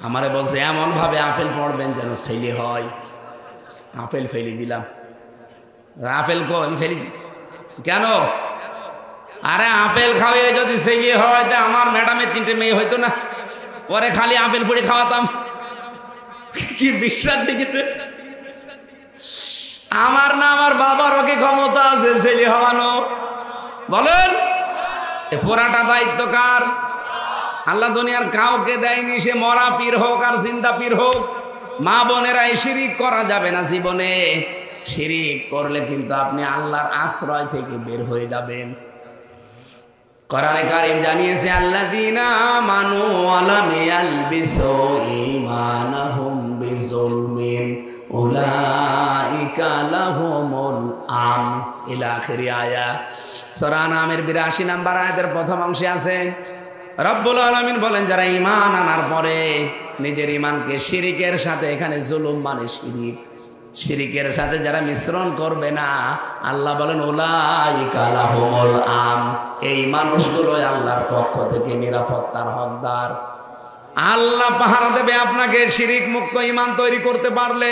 আমারে বলছে এমন ভাবে আপেল পড়বেন যেন ছেলে হয়। আপেল ফেলে দিলাম। আপেল কো আমি ফেলে দিচ্ছি কেন? আরে আপেল খাওয়াই যদি ছেলে হয় তা আমার ম্যাডামের 3টে মেয়ে হইতো না? ওরে খালি আপেল পড়ে খাওয়াতাম। কি বিশ্বাস দেখেছে? আমার না আমার বাবারও কি ক্ষমতা আছে ছেলে হওয়ানো? বলেন, এ পুরাটা দায়িত্ব কার? আল্লাহ দুনিয়ার কাউকে দেয়নি, সে মরা পীর হোক আর জিন্দা পীর হোক। মা বোনেরা, এই শিরিক করা যাবে না জীবনে। শিরিক করলে কিন্তু আপনি আল্লাহর আশ্রয় থেকে বের হয়ে যাবেন। কোরআনে কারীম জানিয়েছে, আল্লাযীনা আমানু ওয়া লাম ইয়ালবিসু ঈমানাহুম বিযুলমিন উলাইকা লাহুমুল আমন ইলা আখির আয়াত। সূরা নামের 82 নম্বর আয়াতের প্রথম অংশে আছে, রব্বুল আলামিন বলেন, যারা ঈমান আনার পরে নিজের ঈমানকে শিরিকের সাথে, এখানে জুলুম মানে শিরিক, শিরিকের সাথে যারা মিশ্রণ করবে না, আল্লাহ বলেন উলাইকা লাহুমুল আমন, এই মানুষগুলোই আল্লাহর পক্ষ থেকে নিরাপত্তার হকদার। আল্লাহ পাহারা দেবে আপনাকে শিরিক মুক্ত ঈমান তৈরি করতে পারলে।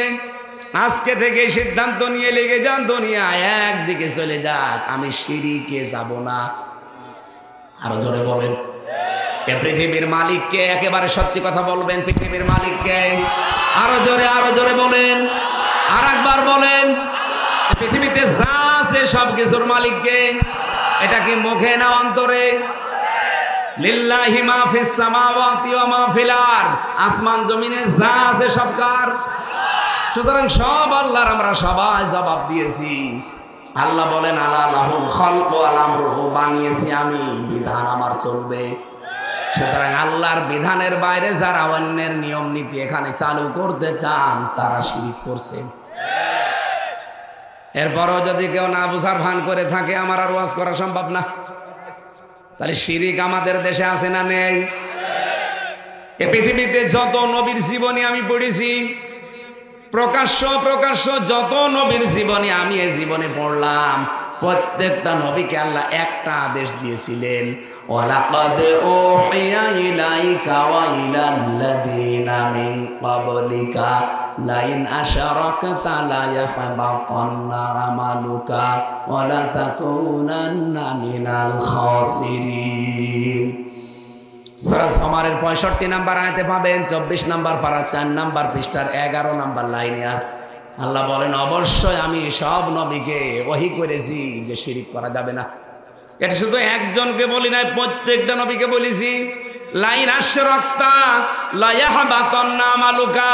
আজকে থেকে সিদ্ধান্ত নিয়ে লেগে যান, দুনিয়া একদিকে চলে যাক, আমি শিরিকে যাব না। আরো জোরে বলেন। এ পৃথিবীর মালিককে, একেবারে সত্যি কথা বলবেন, পৃথিবীর মালিককে। আরো জোরে বলেন, আর একবার বলেন। পৃথিবীতে যা আছে সব কিছুর মালিককে। এটা কি মুখে না অন্তরে? লিল্লাহি মা ফিস সামাওয়াতি ওয়া মা ফিল আরদ, আসমান জমিনে যা আছে সব কার? সুতরাং সব আল্লাহর, আমরা সবাই জবাব দিয়েছি। আল্লাহ বলেন, আলা লাহুল খালকু ওয়াল আমরু, বানিয়েছি আমি, বিধান আমার চলবে। সুতরাং আল্লাহর বিধানের বাইরে যারা অন্যের নিয়ম নীতি এখানে চালু করতে চান তারা শিরিক করছেন। এরপরও যদি কেউ না বুঝার ভান করে থাকে, আমার আর ওয়াজ করা সম্ভব না। তাহলে শিরিক আমাদের দেশে আছে না নেই? এ পৃথিবীতে যত নবীর জীবনী আমি পড়েছি, প্রকাশ্য যত নবীর জীবনী আমি এই জীবনে পড়লাম, প্রত্যেকটা নবীকে আল্লাহ একটা আদেশ দিয়েছিলেন, ওয়ালাকাদ উহিয়া ইলাইকা ওয়া ইলাল্লাযীনা মিন ক্বাবলিকা লাইন আশরাকতা লা ইয়াহবাতান্না আমালুকা ওয়া লা তাকুনান্না মিনাল খাসিরিন। সূরা জুমারের 65 নম্বর আয়াতে পাবেন, 24 নম্বর পারার 4 নম্বর পৃষ্ঠার 11 নম্বর লাইনে আছে। আল্লাহ বলেন, অবশ্যই আমি সব নবীকে ওহী করেছি যে শিরিক করা যাবে না। এটা শুধু একজনকে বলি নাই, প্রত্যেকটা নবীকে বলেছি। লাইন আশরাকতা লা ইয়াহবাতান্না আমালুকা,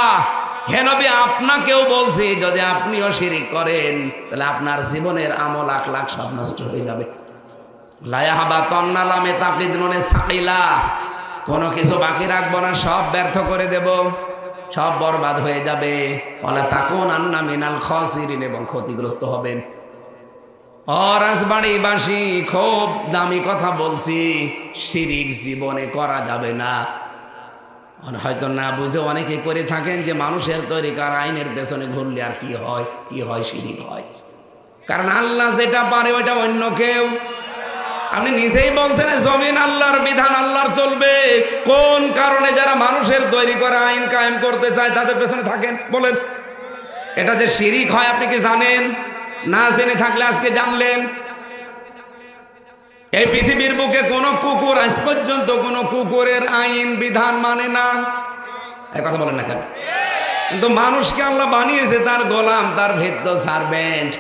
হে নবী আপনাকেও বলছি যদি আপনিও শিরিক করেন তাহলে আপনার জীবনের আমল আখলাক সব নষ্ট হয়ে যাবে। লা ইয়াহবাতান্না লামে তাকিদ নুনে সাকিলা, কোনো কিছু বাকি রাখবো না, সব ব্যর্থ করে দেব, সব বরবাদ হয়ে যাবে। ওয়ালা তাকুনান্না মিনাল খাসিরিন, এবং ক্ষতিগ্রস্ত হবেন। রাজবাড়িবাসী খুব দামি কথা বলছি, শিরিক জীবনে করা যাবে না। হয়তো না বুঝে অনেকে করে থাকেন যে মানুষের তৈরি করা আইনের পেছনে ঘুরলে আর কি হয় শিরিক হয়। কারণ আল্লাহ যেটা পারে ওইটা অন্য কেউ। আপনি নিজেই বলছেন জমিন আল্লাহর, বিধান আল্লাহর চলবে। কোন কারণে যারা মানুষের তৈরি করা আইন কায়েম করতে চায় তাদের পেছনে থাকেন বলেন? এটা যে শিরিক হয় আপনি কি জানেন? না জেনে থাকলে আজকে জানলেন। এই পৃথিবীর বুকে কোন কুকুর আজ পর্যন্ত কোন কুকুরের আইন বিধান মানে না, এই কথা বলেন না কেন? কিন্তু মানুষকে আল্লাহ বানিয়েছে তার গোলাম, তার ভৃত্য সার্ভেন্ট।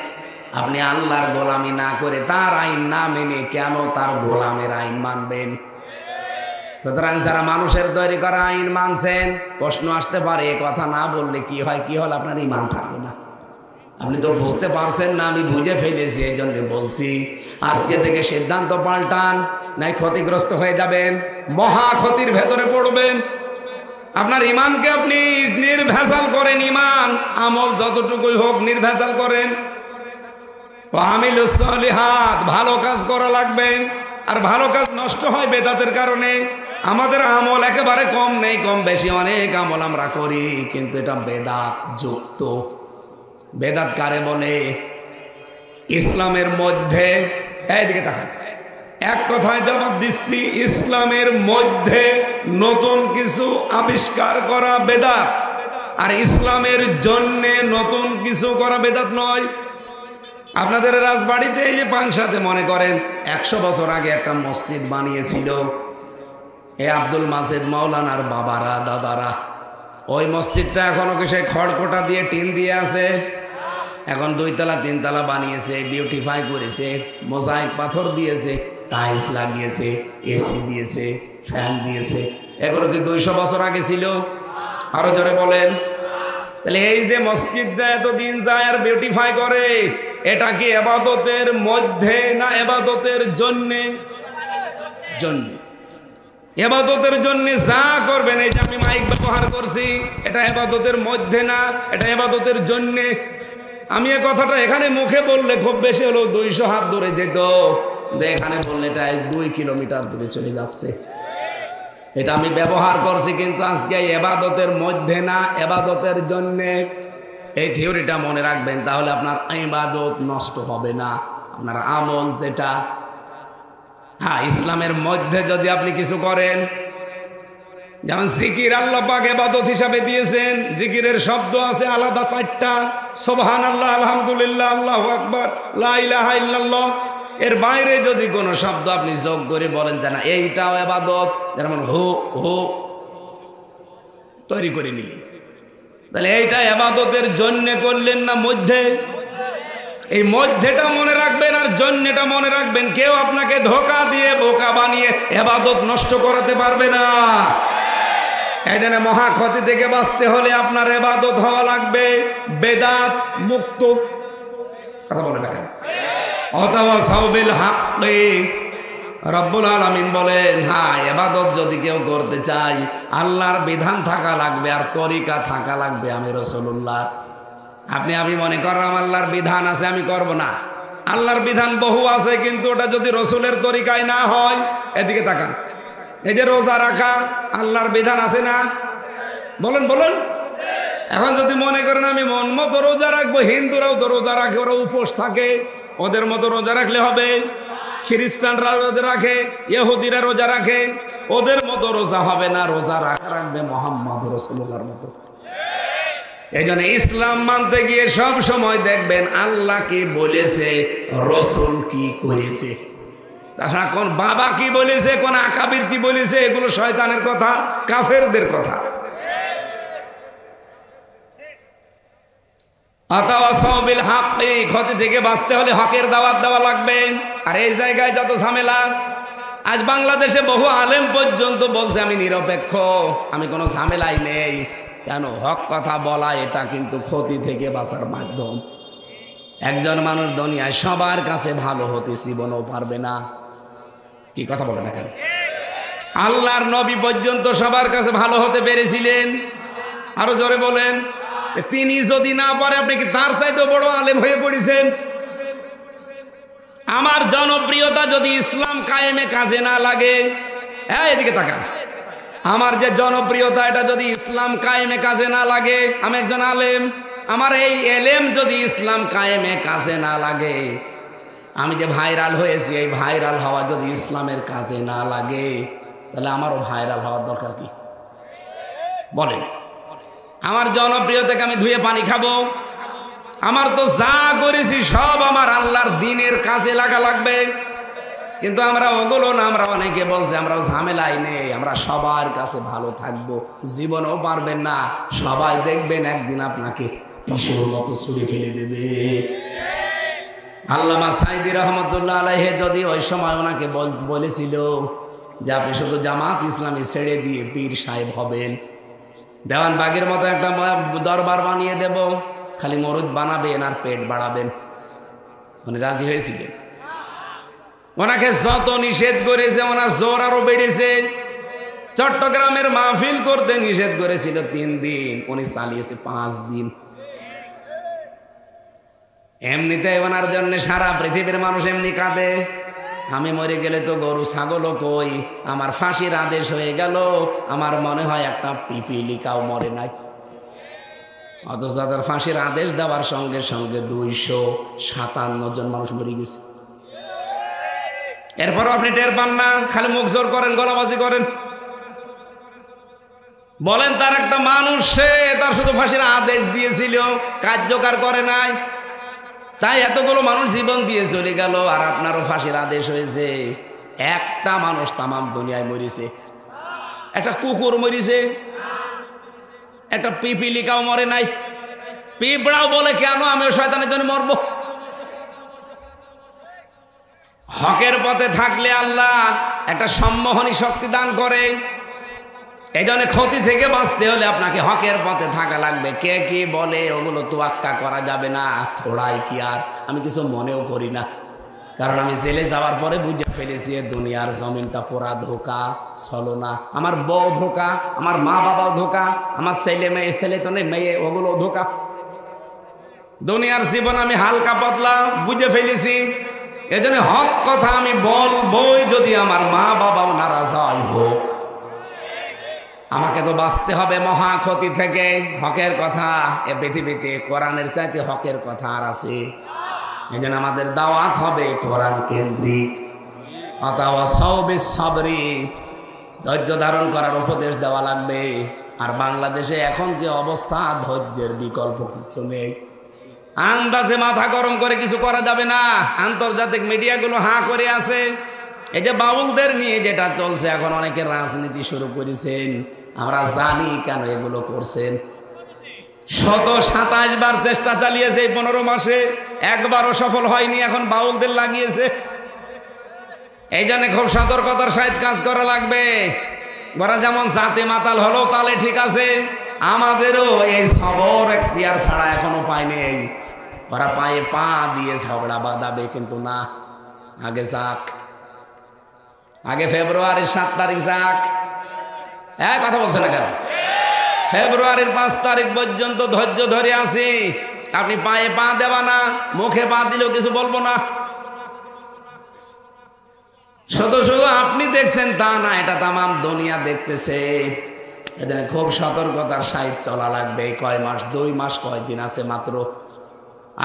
আপনি আল্লাহর গোলামি না করে তার আইন না মেনে কেন তার গোলামের আইন মানবেন? সুতরাং যারা মানুষের তৈরি করা আইন মানছেন, প্রশ্ন আসতে পারে এ কথা না বললে কি হয়, কি হল আপনার ঈমান থাকে না। আপনি তো বুঝতে পারছেন না, আমি বুঝে ফেলেছি এই জন্য বলছি। আজকে থেকে সিদ্ধান্ত পাল্টান, নাই ক্ষতিগ্রস্ত হয়ে যাবেন, মহা ক্ষতির ভেতরে পড়বেন। আপনার ঈমানকে আপনি নির্ভেজাল করেন, ঈমান আমল যতটুকুই হোক নির্ভেজাল করেন। আমিলুস সলিহাত, ভালো কাজ করা লাগবে। আর ভালো কাজ নষ্ট হয় বেদাতের কারণে। আমাদের আমল একেবারে কম নেই, কম বেশি অনেক আমল আমরা করি, কিন্তু এটা বেদাত যুক্ত। বেদাত কারে বলে? ইসলামের মধ্যে, এইদিকে তাকান, এক কথায় জবাব দিচ্ছি, ইসলামের মধ্যে নতুন কিছু আবিষ্কার করা বেদাত, আর ইসলামের জন্য নতুন কিছু করা বেদাত নয়। আপনাদের রাজবাড়িতে এই যে পাংশাতে মনে করেন 100 বছর আগে একটা মসজিদ বানিয়েছিল এ আব্দুল মাজেদ মাওলানার বাবারা, দাদারা। ওই মসজিদটা এখনো কি সেই খড়কোটা দিয়ে টিন দিয়ে আছে? এখন 2 তলা 3 তলা বানিয়েছে, বিউটিফাই করেছে, মোজাইক পাথর দিয়েছে, টাইলস লাগিয়েছে, এসি দিয়েছে, ফ্যান দিয়েছে। এগুলো কি 200 বছর আগে ছিল? আরো জোরে বলেন। তাহলে এই যে মসজিদটা এতদিন যায় আর বিউটিফাই করে, এটা কি ইবাদতের মধ্যে না ইবাদতের জন্যে? জন্যে। ইবাদতের জন্য যা করবেন, এই যে আমি মাইক ব্যবহার করছি, এটা ইবাদতের মধ্যে না, এটা ইবাদতের জন্যে। আমি এই কথাটা এখানে মুখে বললে খুব বেশি হলো 200 হাত দূরে যেত, এখানে বললে এটা 2 কিলোমিটার দূরে চলে যাচ্ছে। এটা আমি ব্যবহার করছি, কিন্তু আজকে ইবাদতের মধ্যে না, ইবাদতের জন্যে। এই থিওরিটা মনে রাখবেন, তাহলে আপনার ইবাদত নষ্ট হবে না। আপনার আমল যেটা, হ্যাঁ, ইসলামের মধ্যে যদি আপনি কিছু করেন, যেমন জিকির আল্লাহ পাক ইবাদত হিসাবে দিয়েছেন। জিকিরের শব্দ আছে আলাদা 4টা, সুবহানাল্লাহ, আলহামদুলিল্লাহ, আল্লাহু আকবার, লা ইলাহা ইল্লাল্লাহ। এর বাইরে যদি কোনো শব্দ আপনি যোগ করে বলেন যে না এইটাও ইবাদত, যেমন হো হো তৈরি করে নিলেন, তাহলে এইটা ইবাদতের জন্য করলেন না মধ্যে? এই মধ্যেটা মনে রাখবেন আর জন্যটা মনে রাখবেন। কেউ আপনাকে ধোঁকা দিয়ে বোকা বানিয়ে ইবাদত নষ্ট করাতে পারবে না। এই জন্য মহা ক্ষতি থেকে বাঁচতে হলে আপনার ইবাদত হওয়া লাগবে বেদাত মুক্ত। কথা বলে না কেন? অথবা সাউবিল হাক্কি, রব্বুল আলামিন বলেন, হ্যাঁ, ইবাদত যদি কেউ করতে চাই আল্লাহর বিধান থাকা লাগবে আর তরিকা থাকা লাগবে আমি রাসূলুল্লাহ। আমি মনে করলাম আল্লাহর বিধান আছে আমি করব না, আল্লাহর বিধান বহু আছে, কিন্তু ওটা যদি রসুলের তরিকায় না হয়। এদিকে তাকান, এই যে রোজা রাখা আল্লাহর বিধান আছে না? বলেন বলেন। এখন যদি মনে করেন আমি মন মতো রোজা রাখবো, হিন্দুরাও তো রোজা রাখে, ওরা উপোস থাকে, ওদের মতো রোজা রাখলে হবে? খ্রিস্টানরা রোজা রাখে, ইহুদিরা রোজা রাখে, ওদের মতো রোজা হবে না, রোজা রাখবে মুহাম্মদ রাসূলুল্লাহর মতো। এই জন্য ইসলাম মানতে গিয়ে সব সময় দেখবেন আল্লাহ কি বলেছে, রসুল কি করেছে। তাছাড়া কোন বাবা কি বলেছে, কোন আকাবির কি বলেছে, এগুলো শয়তানের কথা, কাফেরদের কথা। আতাওয়াসাউ বিল হাক্কি, ক্ষতি থেকে বাঁচতে হলে হকের দাওয়াত দেওয়া লাগবে। আর এই জায়গায় যত ঝামেলা, আজ বাংলাদেশে বহু আলেম পর্যন্ত বলছে আমি নিরপেক্ষ, আমি কোনো ঝামেলাই নেই। কেন? হক কথা বলা এটা কিন্তু ক্ষতি থেকে বাঁচার মাধ্যম। একজন মানুষ দুনিয়ায় সবার কাছে ভালো হতে জীবনেও পারবে না। কি কথা বলেন এখানে? আল্লাহর নবী পর্যন্ত সবার কাছে ভালো হতে পেরেছিলেন। আরো জোরে বলেন। তিনি যদি না পারে, আপনি কি তার চাইতে বড় আলেম হয়ে পড়েছেন? আমার জনপ্রিয়তা যদি ইসলাম কায়েমে কাজে না লাগে, এদিকে তাকান, আমার যে জনপ্রিয়তা এটা যদি ইসলাম কায়েমে কাজে না লাগে, আমি একজন আলেম, আমার এই এলেম যদি ইসলাম কায়েমে কাজে না লাগে, আমি যে ভাইরাল হয়েছি, এই ভাইরাল হওয়া যদি ইসলামের কাজে না লাগে, তাহলে আমারও ভাইরাল হওয়ার দরকার কি? বলেন। আমার জনপ্রিয়তাকে আমি ধুয়ে পানি খাবো? আমার তো যা করেছি সব আমার আল্লাহর দ্বীনের কাজে লাগা লাগবে। কিন্তু আমরা ওগুলো না, আমরা অনেকে বলছে আমরা ঝামেলাই নেই, আমরা সবার কাছে ভালো থাকবো। জীবনেও পারবেন না, সবাই দেখবেন একদিন আপনাকে টিসুর মতো ছুঁড়ে ফেলে দেবে। আল্লামা সাঈদী রহমতুল্লাহ আলাইহি যদি ওই সময় ওনাকে বলেছিল যে আপনি শুধু জামাত ইসলামী ছেড়ে দিয়ে পীর সাহেব হবেন, দেওয়ানবাগের মতো একটা দরবার বানিয়ে দেব, খালি মরুদ বানাবেন আর পেট বাড়াবেন, উনি রাজি হয়েছিলেন। ওনাকে যত নিষেধ করেছে ওনার জোর আরো বেড়েছে। চট্টগ্রামের মাহফিল করতে নিষেধ করেছিল 3 দিন, উনি চালিয়েছে 5 দিন। এমনিতে ওনার জন্য সারা পৃথিবীর মানুষ এমনি কাঁদে। আমি মরে গেলে তো গরু ছাগলও কই, আমার ফাঁসির আদেশ হয়ে গেল, আমার মনে হয় একটা পিপিলিকাও মরে নাই। অথচ তাদের ফাঁসির আদেশ দেওয়ার সঙ্গে সঙ্গে 257 জন মানুষ মরে গেছে। এরপরও আপনি টের পান না, খালি মুখ জোর করেন, গলাবাজি করেন। বলেন তার একটা মানুষ, সে তার শুধু ফাঁসির আদেশ দিয়েছিল, কার্যকর করে নাই, তাই এতগুলো মানুষ জীবন দিয়ে চলে গেল। আর আপনারও ফাঁসির আদেশ হয়েছে, একটা মানুষ তামাম দুনিয়ায় মরেছে, একটা কুকুর মরেছে, একটা পিপিলিকাও মরে নাই। পিঁপড়াও বলে কেন আমিও শয়তানের জন্য মরবো। হকের পথে থাকলে আল্লাহ একটা সম্মোহনী শক্তি দান করে। এই জন্য ক্ষতি থেকে বাঁচতে হলে আপনাকে হকের পথে থাকা লাগবে। কে কি বলে ওগুলো তোয়াক্কা করা যাবে না। থোড়াই কি আর আমি কিছু মনেও করি না, কারণ আমি জেলে যাওয়ার পরে বুঝে ফেলেছি দুনিয়ার জমিনটা পুরা ধোকা, ছলনা। আমার বউ ধোকা, আমার মা বাবাও ধোকা, আমার ছেলে তো নেই, মেয়ে ওগুলো ধোকা। দুনিয়ার জীবন আমি হালকা পাতলা বুঝে ফেলেছি। এজন্য হক কথা আমি বলবই, যদি আমার মা বাবাও নারাজ হয় হোক। আমাকে তো বাঁচতে হবে মহা ক্ষতি থেকে। হকের কথা এ পৃথিবীতে কোরআনের চাইতে হকের কথা আর আছে। এই জন্য আমাদের দাওয়াত হবে কোরআন কেন্দ্রিক। আতাওয়াসাউ বিস সাবরি, ধৈর্য ধারণ করার উপদেশ দেওয়া লাগবে। আর বাংলাদেশে এখন যে অবস্থা, ধৈর্যের বিকল্প কিছু নেই। আন্দাজে মাথা গরম করে কিছু করা যাবে না। আন্তর্জাতিক মিডিয়াগুলো হাঁ করে আছে। এই যে বাউলদের নিয়ে যেটা চলছে এখন, অনেকে রাজনীতি শুরু করেছেন, আমরা জানি কেন এগুলো করছেন। 127 বার চেষ্টা চালিয়েছে এই 15 মাসে, একবারও সফল হয়নি। এখন বাউলদের লাগিয়েছে। এই জন্য খুব সতর্কতার সহিত কাজ করা লাগবে। ওরা যেমন জাতে মাতাল হলো তাহলে ঠিক আছে, আমাদেরও এই সবর এখতিয়ার ছাড়া এখনো পায় নেই। ওরা পায়ে পা দিয়ে ঝগড়া বাঁধাবে, কিন্তু না, আগে যাক। আগে ফেব্রুয়ারির 7 তারিখ যাক। হ্যাঁ, কথা বলছে না কেন? ফেব্রুয়ারির 5 তারিখ পর্যন্ত ধৈর্য ধরে আছি। আপনি পায়ে পা দেবা না, মুখে পা দিলেও কিছু বলবো না। শুধু শুধু আপনি দেখছেন তা না, এটা তামাম দুনিয়া দেখতেছে। এখানে খুব সতর্কতার সাহিত্য চলা লাগবে। কয় মাস, 2 মাস, কয়দিন আছে মাত্র।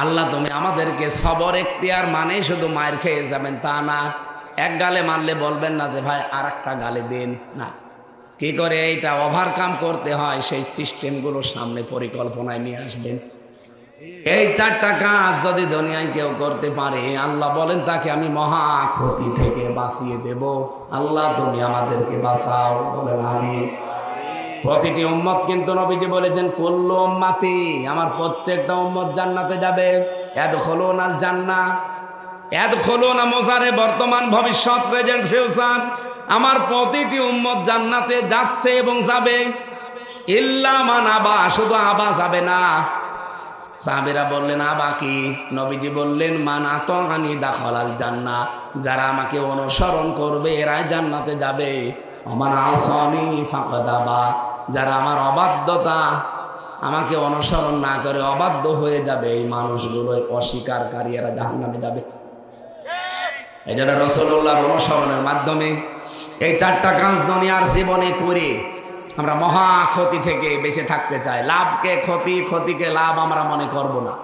আল্লাহ তুমি আমাদেরকে সবর এখতিয়ার মানে শুধু মায়ের খেয়ে যাবেন তা না। এক গালে মারলে বলবেন না যে ভাই আর একটা গালে দেন না। কি করে এইটা ওভারকাম করতে হয় সেই সিস্টেমগুলো সামনে পরিকল্পনায় নিয়ে আসবেন। এই 4টা কাজ যদি দুনিয়ায় কেউ করতে পারে, আল্লাহ বলেন তাকে আমি মহা ক্ষতি থেকে বাঁচিয়ে দেব। আল্লাহ তুমি আমাদেরকে বাঁচাও, বলেন আমিন। প্রতিটি উম্মত কিন্তু নবীজি বলেছেন কুল্লু উম্মতি, আমার প্রত্যেকটা উম্মত জান্নাতে যাবে। ইয়াদখুলুনাল জান্নাহ, ইয়াদখুলুনা মুজারে বর্তমান ভবিষ্যৎ প্রেজেন্ট ফিউচার, আমার প্রতিটি উম্মত জান্নাতে যাচ্ছে এবং যাবে। ইল্লা মান আবা, শুধু আবা যাবে না। সাহাবীরা বললেন আবা কি? নবীজি বললেন মান আতাআনি দাখালাল জান্নাহ, যারা আমাকে অনুসরণ করবে এরাই জান্নাতে যাবে। ওমান আসানি ফাকাদ আবা, যারা আমার অবাধ্যতা, আমাকে অনুসরণ না করে অবাধ্য হয়ে যাবে, এই মানুষগুলো অস্বীকারী, এরা জাহান্নামে যাবে। এই জন্য রাসূলুল্লাহর অনুসরণের মাধ্যমে এই 4টা কাজ দুনিয়ার জীবনে করে আমরা মহা ক্ষতি থেকে বেঁচে থাকতে চাই। লাভকে ক্ষতি, ক্ষতিকে লাভ আমরা মনে করব না।